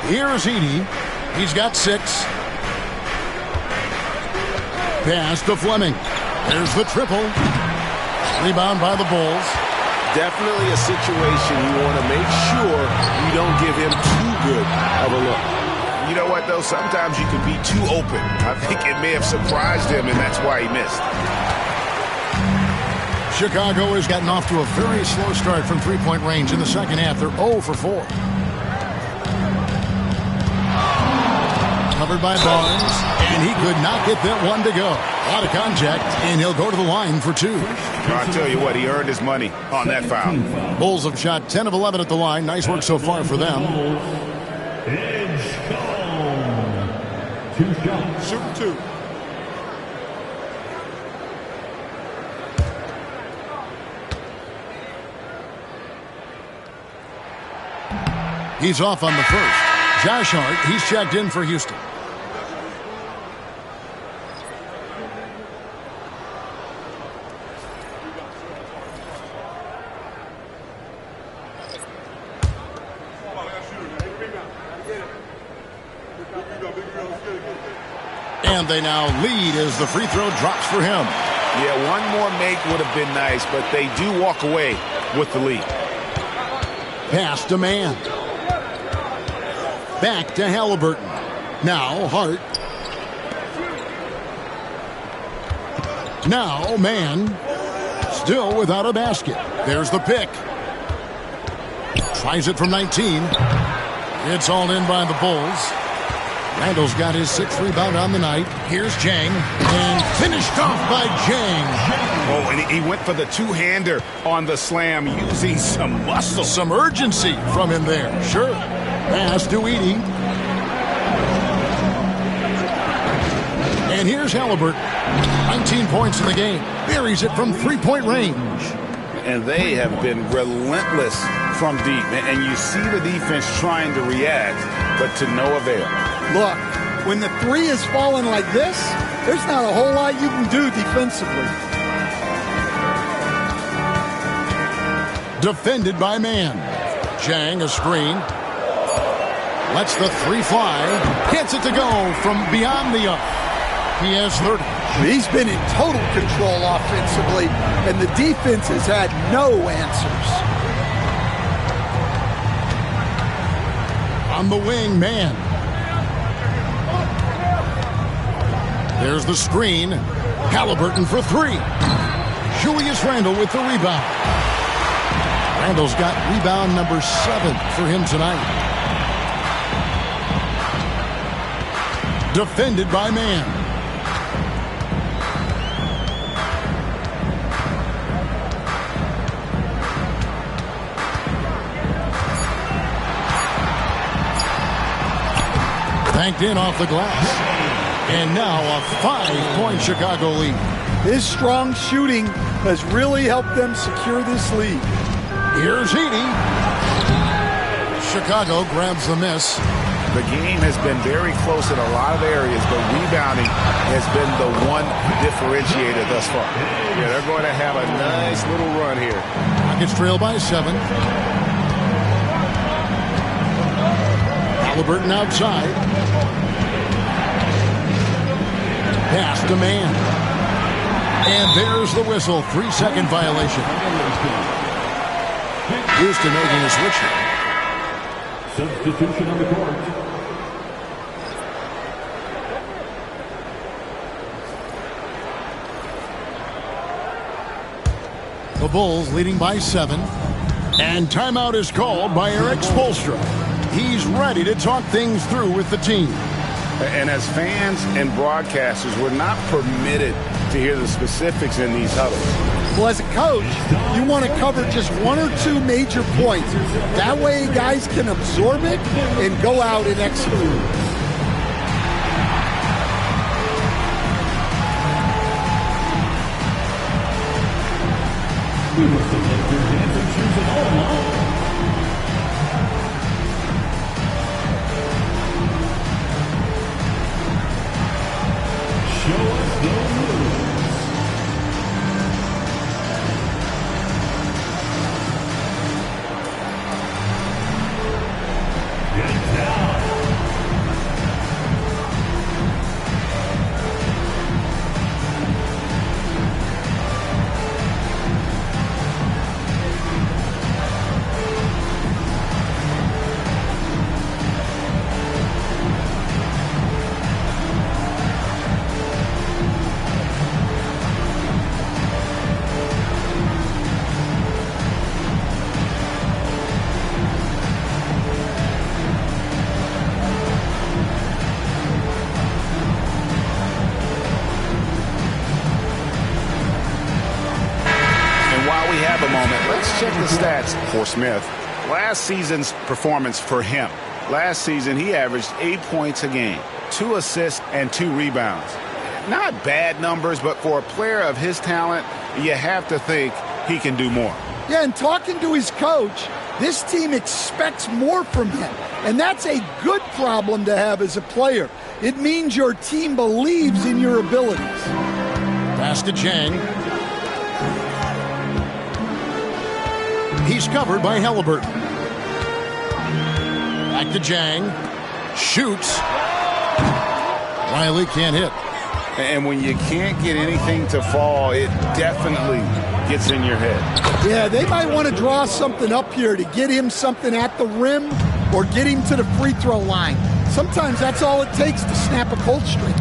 Here's Edey. He's got 6. Pass to Fleming. There's the triple. Rebound by the Bulls. Definitely a situation you want to make sure you don't give him too good of a look. You know what, though? Sometimes you can be too open. I think it may have surprised him, and that's why he missed. Chicago has gotten off to a very slow start from three-point range in the second half. They're 0 for 4. Covered by Barnes, and he could not get that one to go. Out of contact, and he'll go to the line for 2. I'll tell you what, he earned his money on that foul. Bulls have shot 10 of 11 at the line. Nice work so far for them. Two shots. Shoot 2. He's off on the first. Josh Hart, he's checked in for Houston. And they now lead as the free throw drops for him. Yeah, one more make would have been nice, but they do walk away with the lead. Pass to Man. Back to Halliburton. Now Hart. Now Man. Still without a basket. There's the pick. Tries it from 19. It's all in by the Bulls. Randall's got his 6th rebound on the night. Here's Jang. And finished off by Jang. Oh, and he went for the two-hander on the slam using some muscle. Some urgency from him there. Sure. Pass to Edey. And here's Halliburton. 19 points in the game. Buries it from three-point range. And they have been relentless from deep. And you see the defense trying to react, but to no avail. Look, when the three is falling like this, there's not a whole lot you can do defensively. Defended by Man. Jang a screen. Lets the three fly. Hits it to go from beyond the arc. He has 30. He's been in total control offensively, and the defense has had no answers. On the wing, Man. There's the screen. Halliburton for three. Julius Randle with the rebound. Randle's got rebound number 7 for him tonight. Defended by Man. Banked in off the glass. And now a 5-point Chicago lead. His strong shooting has really helped them secure this lead. Here's Edey. Chicago grabs the miss. The game has been very close in a lot of areas, but rebounding has been the one differentiator thus far. Yeah, they're going to have a nice little run here. Rockets trail by 7. Halliburton outside. Pass to Man. And there's the whistle. 3-second violation. Houston making a switch. Substitution on the court. The Bulls leading by 7. And timeout is called by Eric Spoelstra. He's ready to talk things through with the team. And as fans and broadcasters, we're not permitted to hear the specifics in these huddles. Well, as a coach, you want to cover just 1 or 2 major points. That way guys can absorb it and go out and execute. You must have left your dancing shoes at home, huh? Show us the moves. Get down. Check the stats for Smith. Last season's performance for him. Last season, he averaged 8 points a game, 2 assists, and 2 rebounds. Not bad numbers, but for a player of his talent, you have to think he can do more. Yeah, and talking to his coach, this team expects more from him. And that's a good problem to have as a player. It means your team believes in your abilities. Pass to Chang. He's covered by Halliburton. Back to Jang. Shoots. Riley can't hit. And when you can't get anything to fall, it definitely gets in your head. Yeah, they might want to draw something up here to get him something at the rim or get him to the free throw line. Sometimes that's all it takes to snap a cold streak.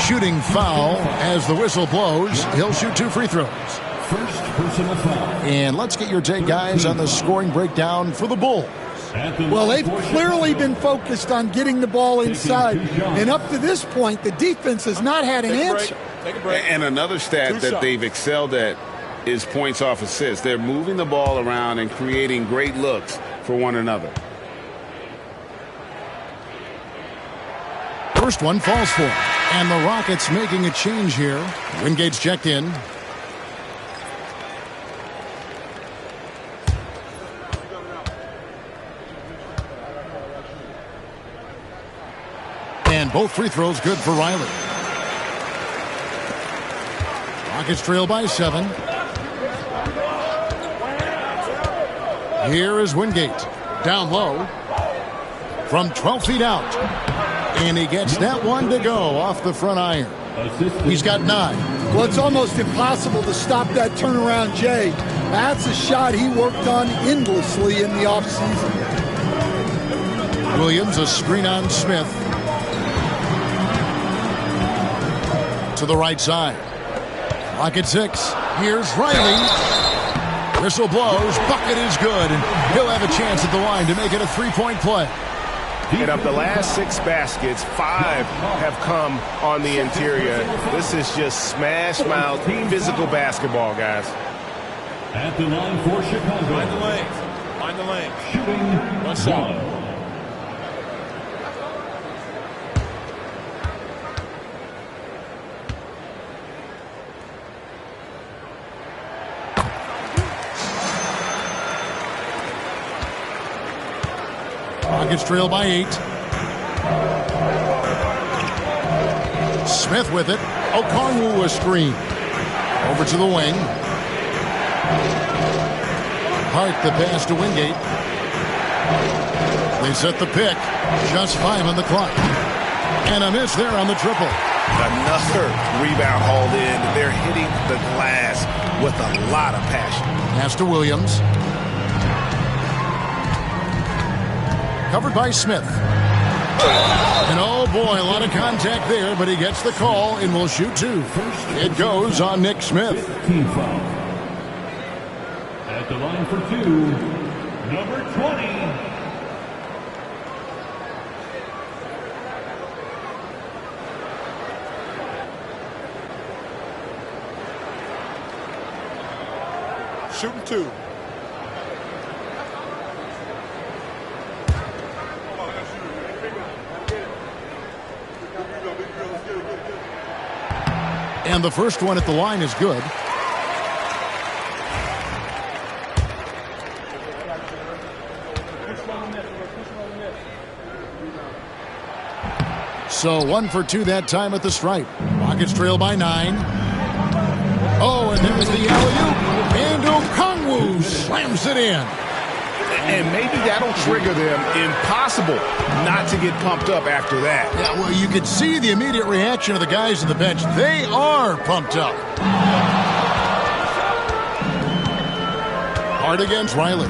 Shooting foul as the whistle blows. He'll shoot 2 free throws. First personal foul. And let's get your take, guys, on the scoring breakdown for the Bulls. Well, they've clearly been focused on getting the ball inside. And up to this point, the defense has not had an answer. Take a break. And another stat that they've excelled at is points off assists. They're moving the ball around and creating great looks for one another. First one falls for him. And the Rockets making a change here. Wingate's checked in. And both free throws good for Riley. Rockets trail by 7. Here is Wingate. Down low. From 12 feet out. And he gets that one to go off the front iron. He's got 9. Well, it's almost impossible to stop that turnaround, Jay. That's a shot he worked on endlessly in the offseason. Williams, a screen on Smith. To the right side. Rocket 6. Here's Riley. Whistle blows. Bucket is good. And he'll have a chance at the line to make it a 3-point play. And of the last 6 baskets, 5 have come on the interior. This is just smash-mouth, physical basketball, guys. At the line for Chicago. Find the lane. Find the lane. Shooting 1 shot. Rockets trail by 8. Smith with it. Okongwu a screen. Over to the wing. Hart the pass to Wingate. They set the pick. Just 5 on the clock. And a miss there on the triple. Another rebound hauled in. They're hitting the glass with a lot of passion. Pass to Williams. Covered by Smith. And oh boy, a lot of contact there, but he gets the call and will shoot 2. It goes on Nick Smith. 15 foul. At the line for 2, number 20. Shooting 2. And the first one at the line is good. So 1 for 2 that time at the stripe. Rockets trail by 9. Oh, and there's the alley-oop. And Okongwu slams it in. And maybe that'll trigger them. Impossible not to get pumped up after that. Yeah, well, you could see the immediate reaction of the guys on the bench. They are pumped up. Hard against Riley.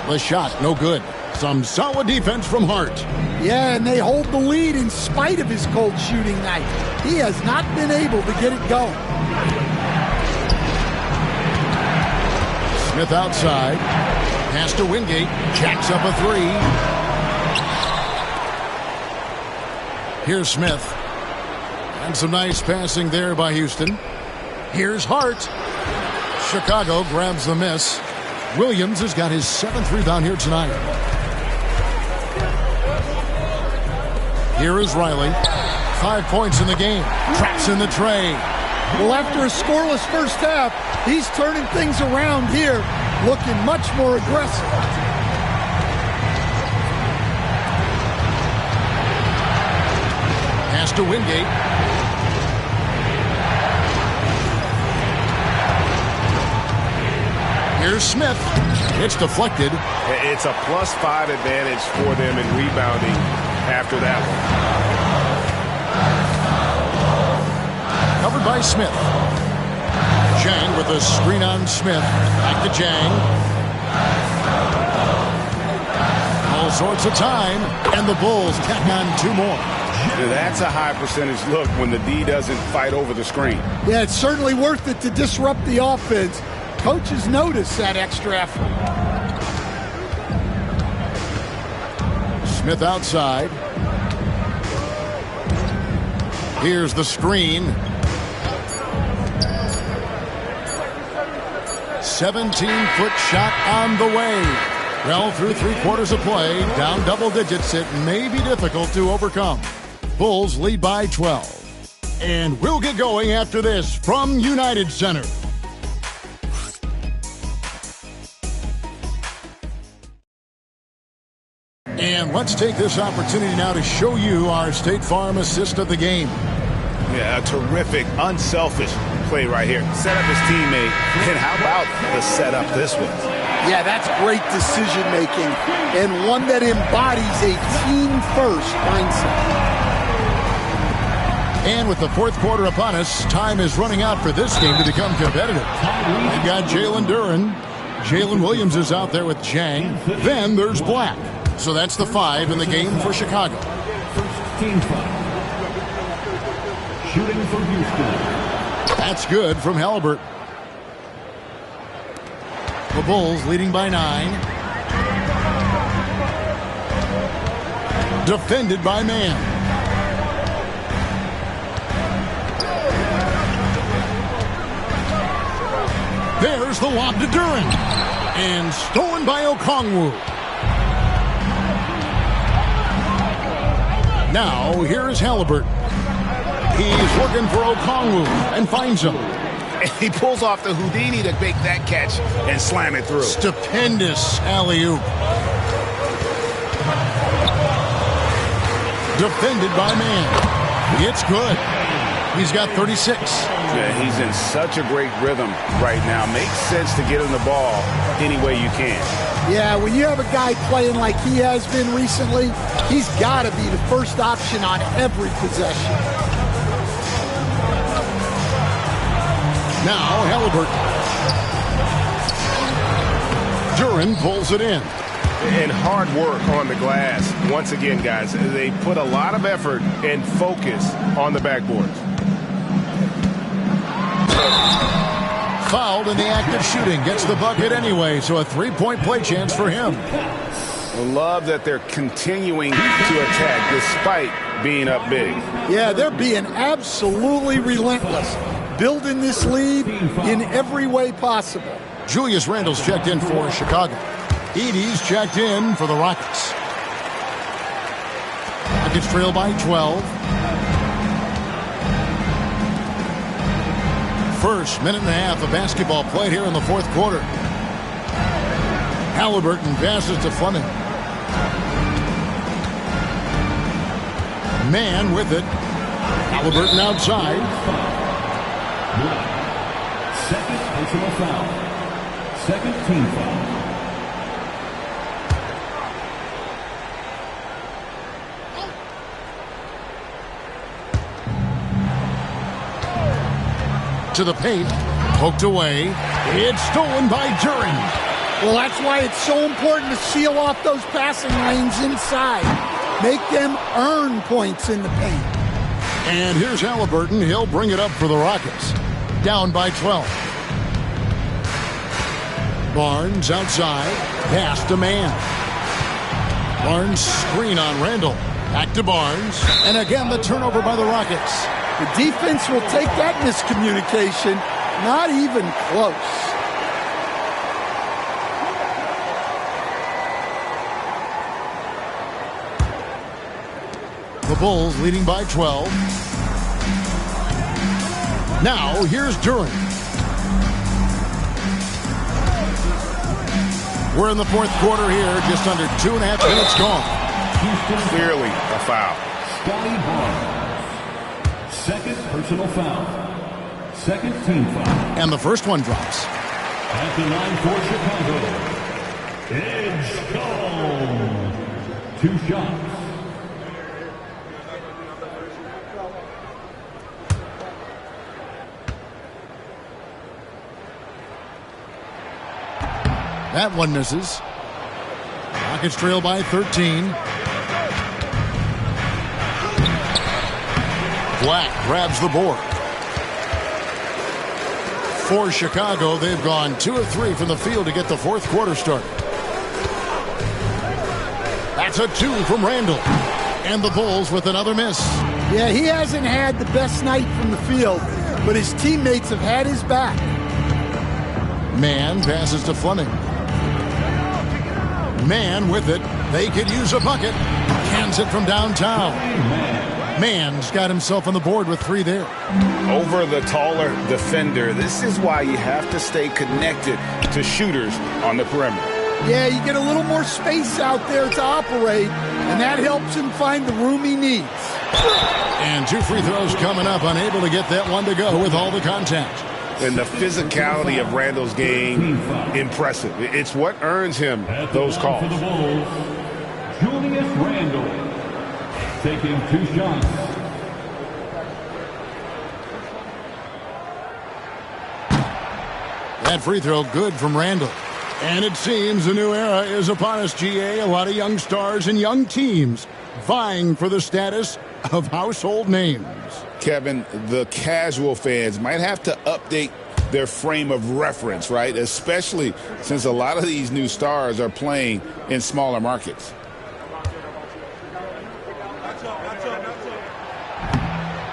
The shot, no good. Some solid defense from Hart. Yeah, and they hold the lead in spite of his cold shooting night. He has not been able to get it going. Smith outside. Pass to Wingate. Jacks up a 3. Here's Smith. And some nice passing there by Houston. Here's Hart. Chicago grabs the miss. Williams has got his 7th rebound here tonight. Here is Riley. 5 points in the game. Traps in the tray. Well, after a scoreless first half, he's turning things around here, looking much more aggressive. Pass to Wingate. Here's Smith. It's deflected. It's a +5 advantage for them in rebounding after that one. Covered by Smith. Jang with a screen on Smith. Back to Jang. All sorts of time. And the Bulls tack on 2 more. That's a high percentage look when the D doesn't fight over the screen. Yeah, it's certainly worth it to disrupt the offense. Coaches notice that extra effort. Smith outside. Here's the screen. 17-foot shot on the way. Well, through 3 quarters of play, down double digits, it may be difficult to overcome. Bulls lead by 12. And we'll get going after this from United Center. And let's take this opportunity now to show you our State Farm assist of the game. Yeah, a terrific, unselfish play right here. Set up his teammate. And how about the setup this was? Yeah, that's great decision-making and one that embodies a team-first mindset. And with the 4th quarter upon us, time is running out for this game to become competitive. We've got Jalen Duren. Jalen Williams is out there with Jang. Then there's Black. So that's the 5 in the game for Chicago. First team foul. Shooting for Houston. That's good from Halliburton. The Bulls leading by 9. Defended by Man. There's the lob to Duren. And stolen by Okongwu. Now, here's Halliburton. He's looking for Okongwu and finds him. And he pulls off the Houdini to make that catch and slam it through. Stupendous alley-oop. Defended by Man. It's good. He's got 36. Yeah, he's in such a great rhythm right now. Makes sense to get him the ball any way you can. Yeah, when you have a guy playing like he has been recently, he's got to be the first option on every possession. Now Halliburton. Duren pulls it in. And hard work on the glass. Once again, guys, they put a lot of effort and focus on the backboards. Fouled in the act of shooting. Gets the bucket anyway, so a 3-point play chance for him. I love that they're continuing to attack despite being up big. Yeah, they're being absolutely relentless, building this lead in every way possible. Julius Randle's checked in for Chicago. Edey's checked in for the Rockets. Rockets trail by 12. First minute and a half of basketball played here in the 4th quarter. Halliburton passes to Fleming. Man with it. Halliburton outside. Second personal foul. Second team foul. To the paint, poked away. It's stolen by Duren. Well, that's why it's so important to seal off those passing lanes inside. Make them earn points in the paint. And here's Halliburton. He'll bring it up for the Rockets. Down by 12. Barnes outside. Pass to Man. Barnes screen on Randle. Back to Barnes. And again, the turnover by the Rockets. The defense will take that miscommunication. Not even close. The Bulls leading by 12. Now, here's Duran. We're in the fourth quarter here, just under 2.5 minutes gone. Clearly a foul. Scotty Barnes. Second personal foul. Second team foul. And the first one drops. At the line for Chicago, Edgecombe. 2 shots. That one misses. Rockets trail by 13. Black grabs the board. For Chicago, they've gone 2 of 3 from the field to get the fourth quarter started. That's a 2 from Randall. And the Bulls with another miss. Yeah, he hasn't had the best night from the field, but his teammates have had his back. Mann passes to Fleming. Mann with it. They could use a bucket. Hands it from downtown. Mann's got himself on the board with 3 there. Over the taller defender. This is why you have to stay connected to shooters on the perimeter. Yeah, you get a little more space out there to operate, and that helps him find the room he needs. And 2 free throws coming up. Unable to get that one to go with all the contact. And the physicality of Randall's game, impressive. It's what earns him those calls. For the Bulls, Julius Randle taking 2 shots. That free throw good from Randall. And it seems a new era is upon us, GA. A lot of young stars and young teams vying for the status of household names. Kevin, the casual fans might have to update their frame of reference, right? Especially since a lot of these new stars are playing in smaller markets.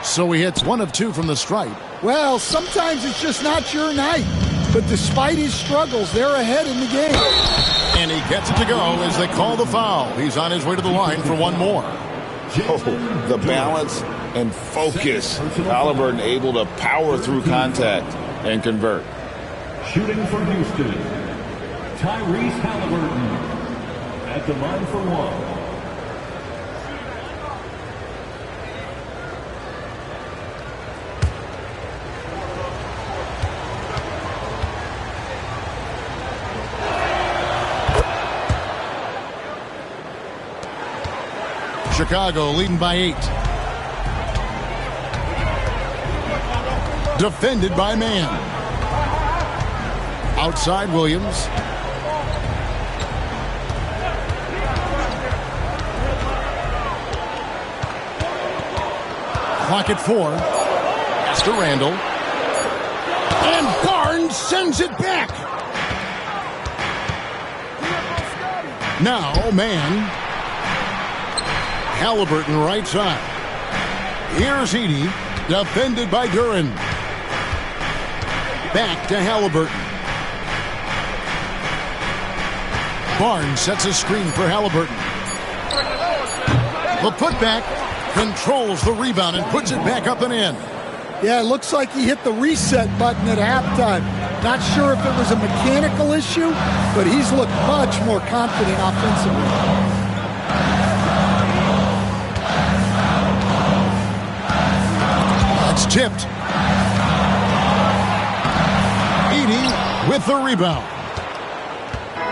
So he hits 1 of 2 from the stripe. Well, sometimes it's just not your night. But despite his struggles, they're ahead in the game. And he gets it to go as they call the foul. He's on his way to the line for 1 more. Oh, the balance and focus. Halliburton able to power through contact and convert. Shooting for Houston, Tyrese Halliburton at the line for 1. Chicago leading by 8. Defended by Mann. Outside Williams. Clock at 4. Pass to Randall. And Barnes sends it back. Now Mann. Halliburton right side. Here's Edey, defended by Duran. Back to Halliburton. Barnes sets a screen for Halliburton. The putback, controls the rebound and puts it back up and in. Yeah, it looks like he hit the reset button at halftime. Not sure if it was a mechanical issue, but he's looked much more confident offensively. It's tipped. Edey with the rebound.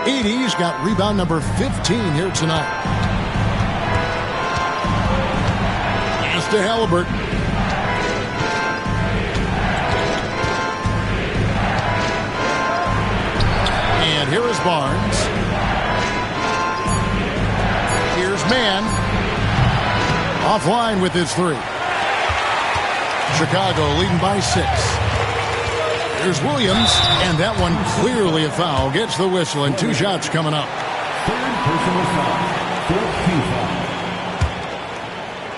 Edey's got rebound number 15 here tonight. Pass to Halliburton. And here is Barnes. Here's Mann. Offline with his 3. Chicago leading by 6. Here's Williams, and that one clearly a foul. Gets the whistle, and 2 shots coming up. Third personal foul, 14 foul.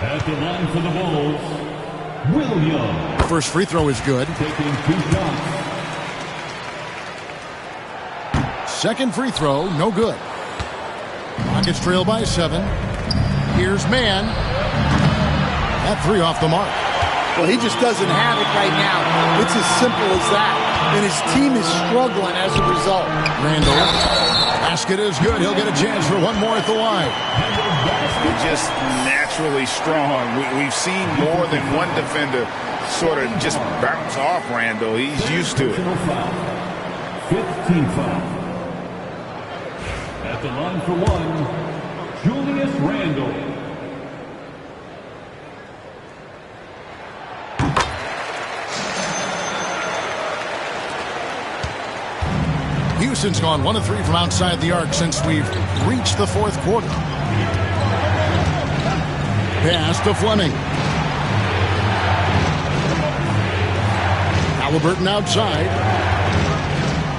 At the line for the Bulls, Williams. First free throw is good. Taking 2 shots. Second free throw, no good. Rockets trail by 7. Here's Mann. That 3 off the mark. Well, he just doesn't have it right now. It's as simple as that. And his team is struggling as a result. Randall. Basket is good. He'll get a chance for one more at the line. They're just naturally strong. We've seen more than one defender sort of just bounce off Randall. He's used to it. 15 foul. At the line for one, Julius Randle. Houston's gone 1 of 3 from outside the arc since we've reached the fourth quarter. Pass to Fleming. Halliburton outside.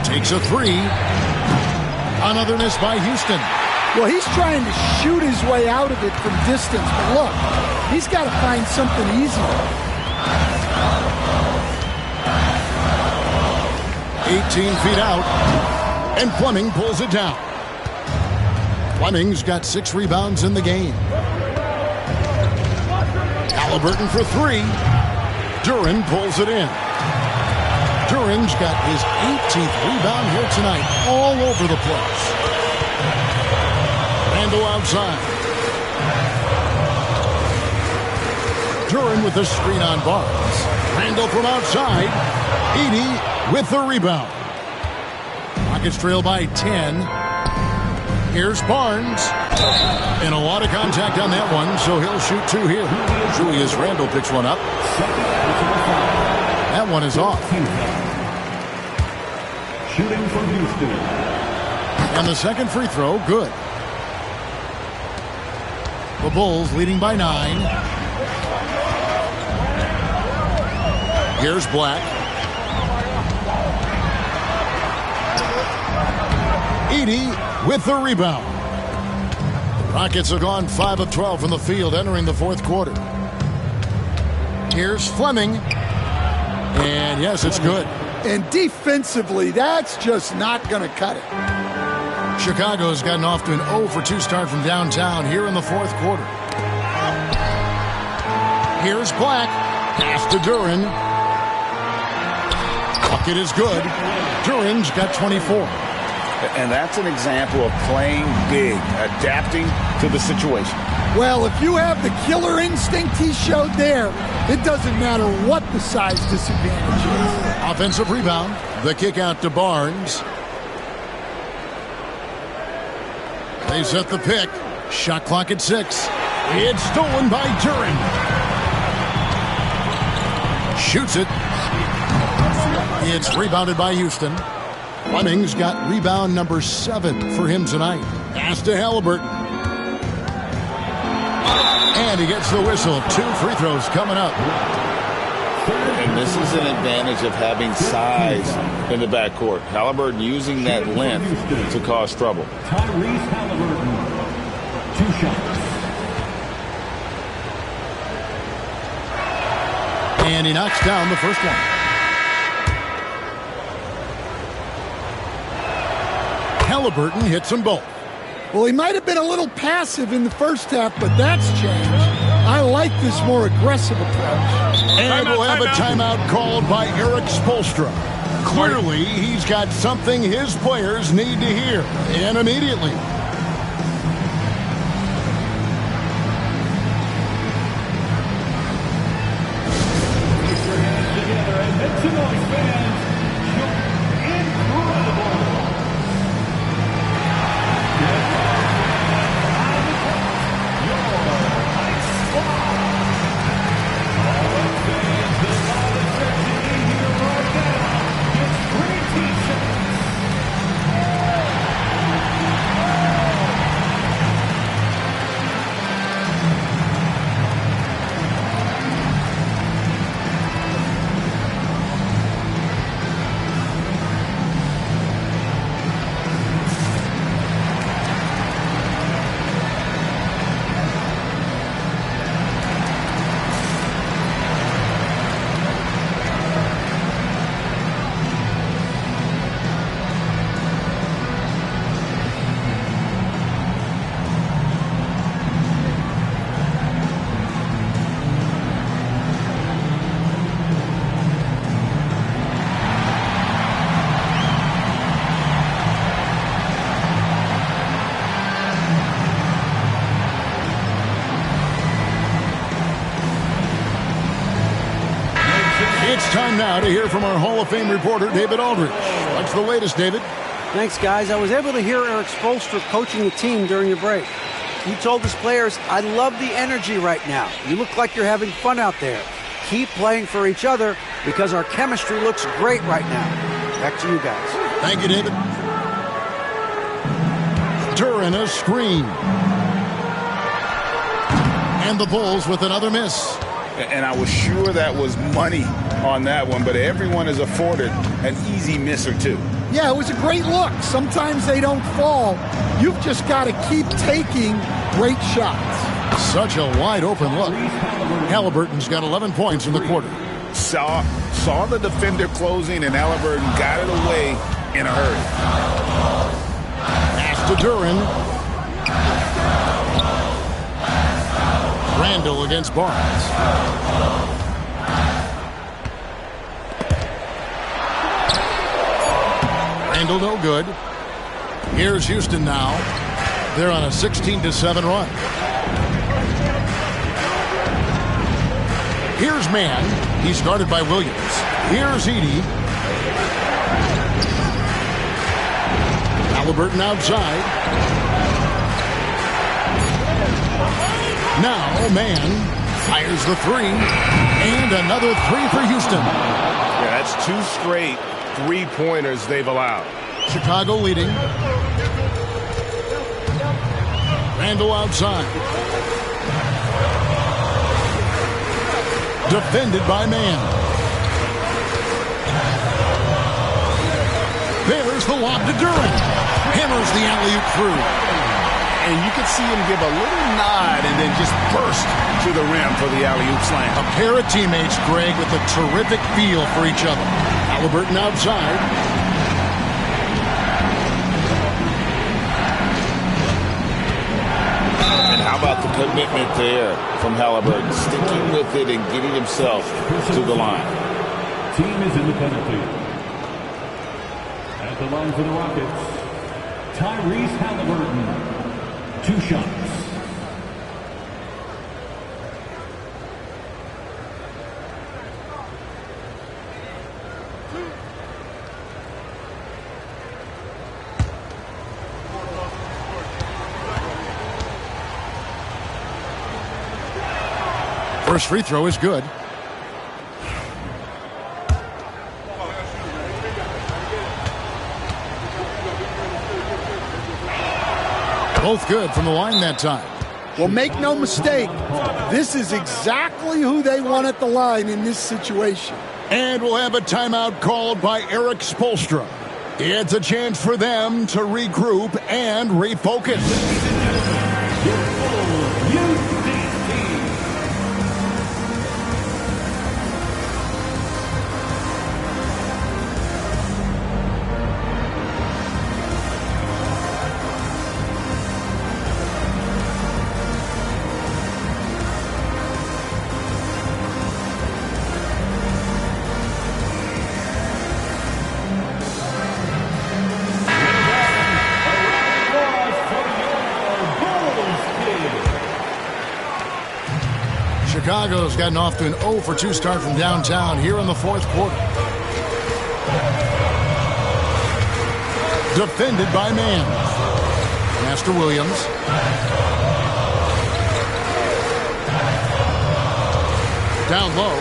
Takes a 3. Another miss by Houston. Well, he's trying to shoot his way out of it from distance. But look, he's got to find something easier. 18 feet out. And Fleming pulls it down. Fleming's got 6 rebounds in the game. Halliburton for 3. Duren pulls it in. Duren's got his 18th rebound here tonight, all over the place. Randall outside. Duren with the screen on Barnes. Randall from outside. Edey with the rebound. Rockets trail by 10. Here's Barnes. And a lot of contact on that one, so he'll shoot 2 here. Julius Randle picks one up. That one is off. Shooting from Houston. And the second free throw, good. The Bulls leading by 9. Here's Black. Edey with the rebound. The Rockets have gone 5 of 12 from the field entering the fourth quarter. Here's Fleming. And yes, it's good. And defensively, that's just not going to cut it. Chicago's gotten off to an 0 for 2 start from downtown here in the fourth quarter. Here's Black. Pass to Duren. Bucket is good. Duren's got 24. And that's an example of playing big, adapting to the situation. Well, if you have the killer instinct he showed there, it doesn't matter what the size disadvantage is. Offensive rebound. The kick out to Barnes. They set the pick. Shot clock at 6. It's stolen by Duren. Shoots it. It's rebounded by Houston. Fleming's got rebound number 7 for him tonight. Pass to Halliburton. And he gets the whistle. 2 free throws coming up. And this is an advantage of having size in the backcourt. Halliburton using that length to cause trouble. Tyrese Halliburton. 2 shots. And he knocks down the first one. Halliburton hits them both. Well, he might have been a little passive in the first half, but that's changed. I like this more aggressive approach. And we'll have a timeout called by Eric Spoelstra. Clearly, he's got something his players need to hear, and immediately. It's time now to hear from our Hall of Fame reporter, David Aldridge. What's the latest, David? Thanks, guys. I was able to hear Eric Spoelstra coaching the team during the break. He told his players, "I love the energy right now. You look like you're having fun out there. Keep playing for each other because our chemistry looks great right now." Back to you guys. Thank you, David. Duran a screen. And the Bulls with another miss. And I was sure that was money on that one, but everyone is afforded an easy miss or two. Yeah, it was a great look. Sometimes they don't fall. You've just got to keep taking great shots. Such a wide open look. Halliburton's got 11 points in the quarter. Saw the defender closing, and Halliburton got it away in a hurry. Pass to Duran. Randall against Barnes. Randall no good. Here's Houston now. They're on a 16-7 run. Here's Mann. He's guarded by Williams. Here's Edey. Halliburton outside. Now Mann fires the three. And another three for Houston. Yeah, that's 2 straight three-pointers they've allowed. Chicago leading. Randall outside. Defended by Mann. There's the lob to Duran. Hammers the alley-oop through. And you could see him give a little nod and then just burst to the rim for the alley-oop slam. A pair of teammates, Greg, with a terrific feel for each other. Halliburton outside. And how about the commitment there from Halliburton, sticking with it and getting himself to the line. Team is in the penalty. At the line for the Rockets, Tyrese Halliburton. 2 shots. First free throw is good. Both good from the line that time. Well, make no mistake, this is exactly who they want at the line in this situation. And we'll have a timeout called by Eric Spoelstra. It's a chance for them to regroup and refocus. Chicago's gotten off to an 0-for-2 start from downtown here in the fourth quarter. Defended by Mann. Master Williams. Down low.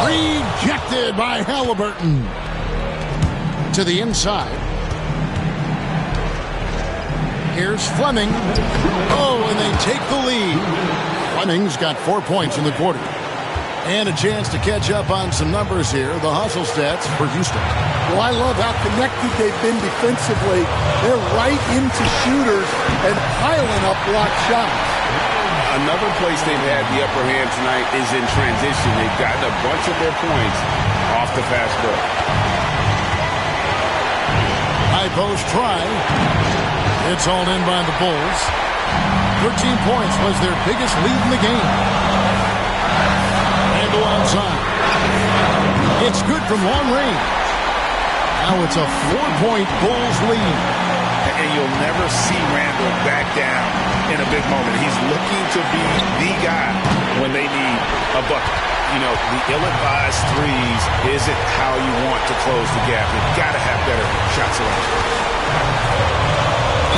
Rejected by Halliburton. To the inside. Here's Fleming. Oh, and they take the lead. Fleming's got 4 points in the quarter. And a chance to catch up on some numbers here. The hustle stats for Houston. Well, I love how connected they've been defensively. They're right into shooters and piling up block shots. Another place they've had the upper hand tonight is in transition. They've gotten a bunch of their points off the fast break. High post try. It's hauled in by the Bulls. 13 points was their biggest lead in the game. Randall outside. It's good from long range. Now it's a 4-point Bulls lead. And you'll never see Randall back down in a big moment. He's looking to be the guy when they need a bucket. you know, the ill-advised threes isn't how you want to close the gap. You've got to have better shot selection.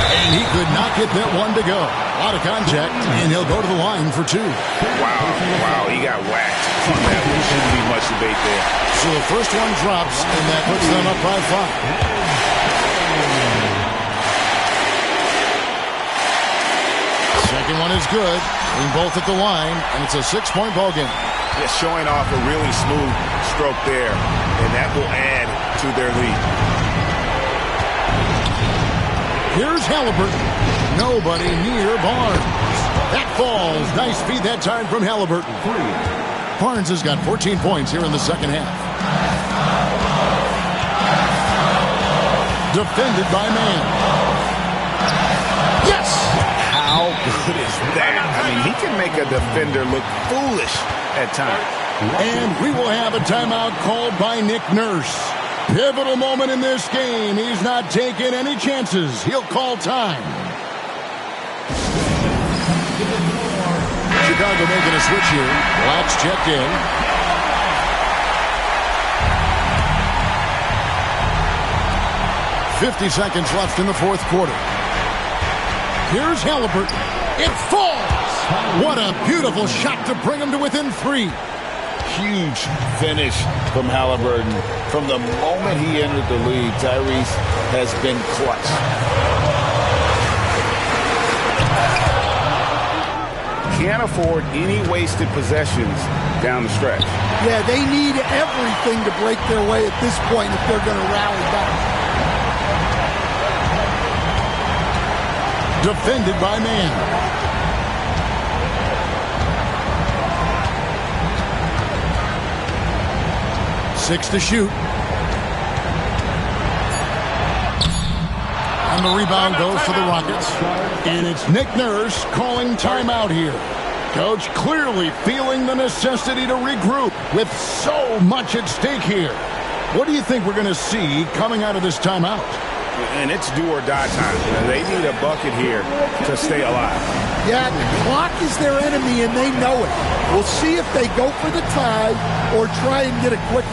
And he could not get that one to go. A lot of contact, and he'll go to the line for two. Wow, he got whacked on that. There shouldn't be much debate there. So the first one drops, and that puts them up by 5. Second one is good. Being both at the line, and it's a 6-point ball game. Yeah, showing off a really smooth stroke there, and that will add to their lead. Here's Halliburton. Nobody near Barnes. That falls. Nice feed that time from Halliburton. Barnes has got 14 points here in the second half. Defended by Mann. Yes! How good is that? I mean, he can make a defender look foolish at times. And we will have a timeout called by Nick Nurse. Pivotal moment in this game. He's not taking any chances. He'll call time. Chicago making a switch here. Blacks checked in. .50 seconds left in the fourth quarter. Here's Halliburton. It falls! What a beautiful shot to bring him to within 3. Huge finish from Halliburton. From the moment he entered the league, Tyrese has been clutch. Can't afford any wasted possessions down the stretch. Yeah, they need everything to break their way at this point if they're going to rally back. Defended by Mann. Six to shoot. And the rebound goes to the Rockets. And it's Nick Nurse calling timeout here. Coach clearly feeling the necessity to regroup with so much at stake here. What do you think we're going to see coming out of this timeout? And it's do or die time. They need a bucket here to stay alive. Yeah, the clock is their enemy, and they know it. We'll see if they go for the tie or try and get a quick.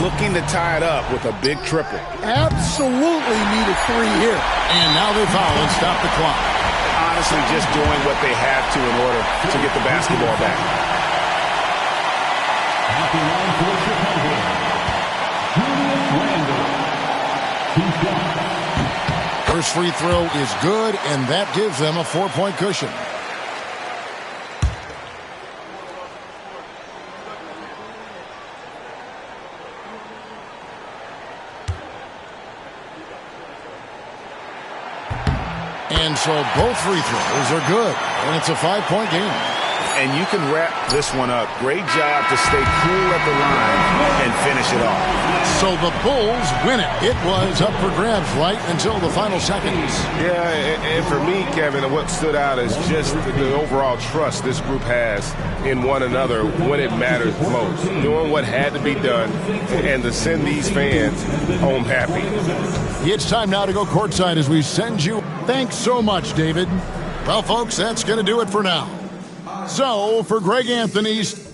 Looking to tie it up with a big triple. Absolutely need a 3 here. And now they foul and stop the clock. Honestly, just doing what they have to in order to get the basketball back. First free throw is good, and that gives them a 4-point cushion. And so both free throws are good, and it's a 5-point game. And you can wrap this one up. Great job to stay cool at the line and finish it off. So the Bulls win it. It was up for grabs right until the final seconds. Yeah, and for me, Kevin, what stood out is just the overall trust this group has in one another when it matters most. Doing what had to be done and to send these fans home happy. It's time now to go courtside as we send you. Thanks so much, David. Well, folks, that's going to do it for now. So, for Greg Anthony's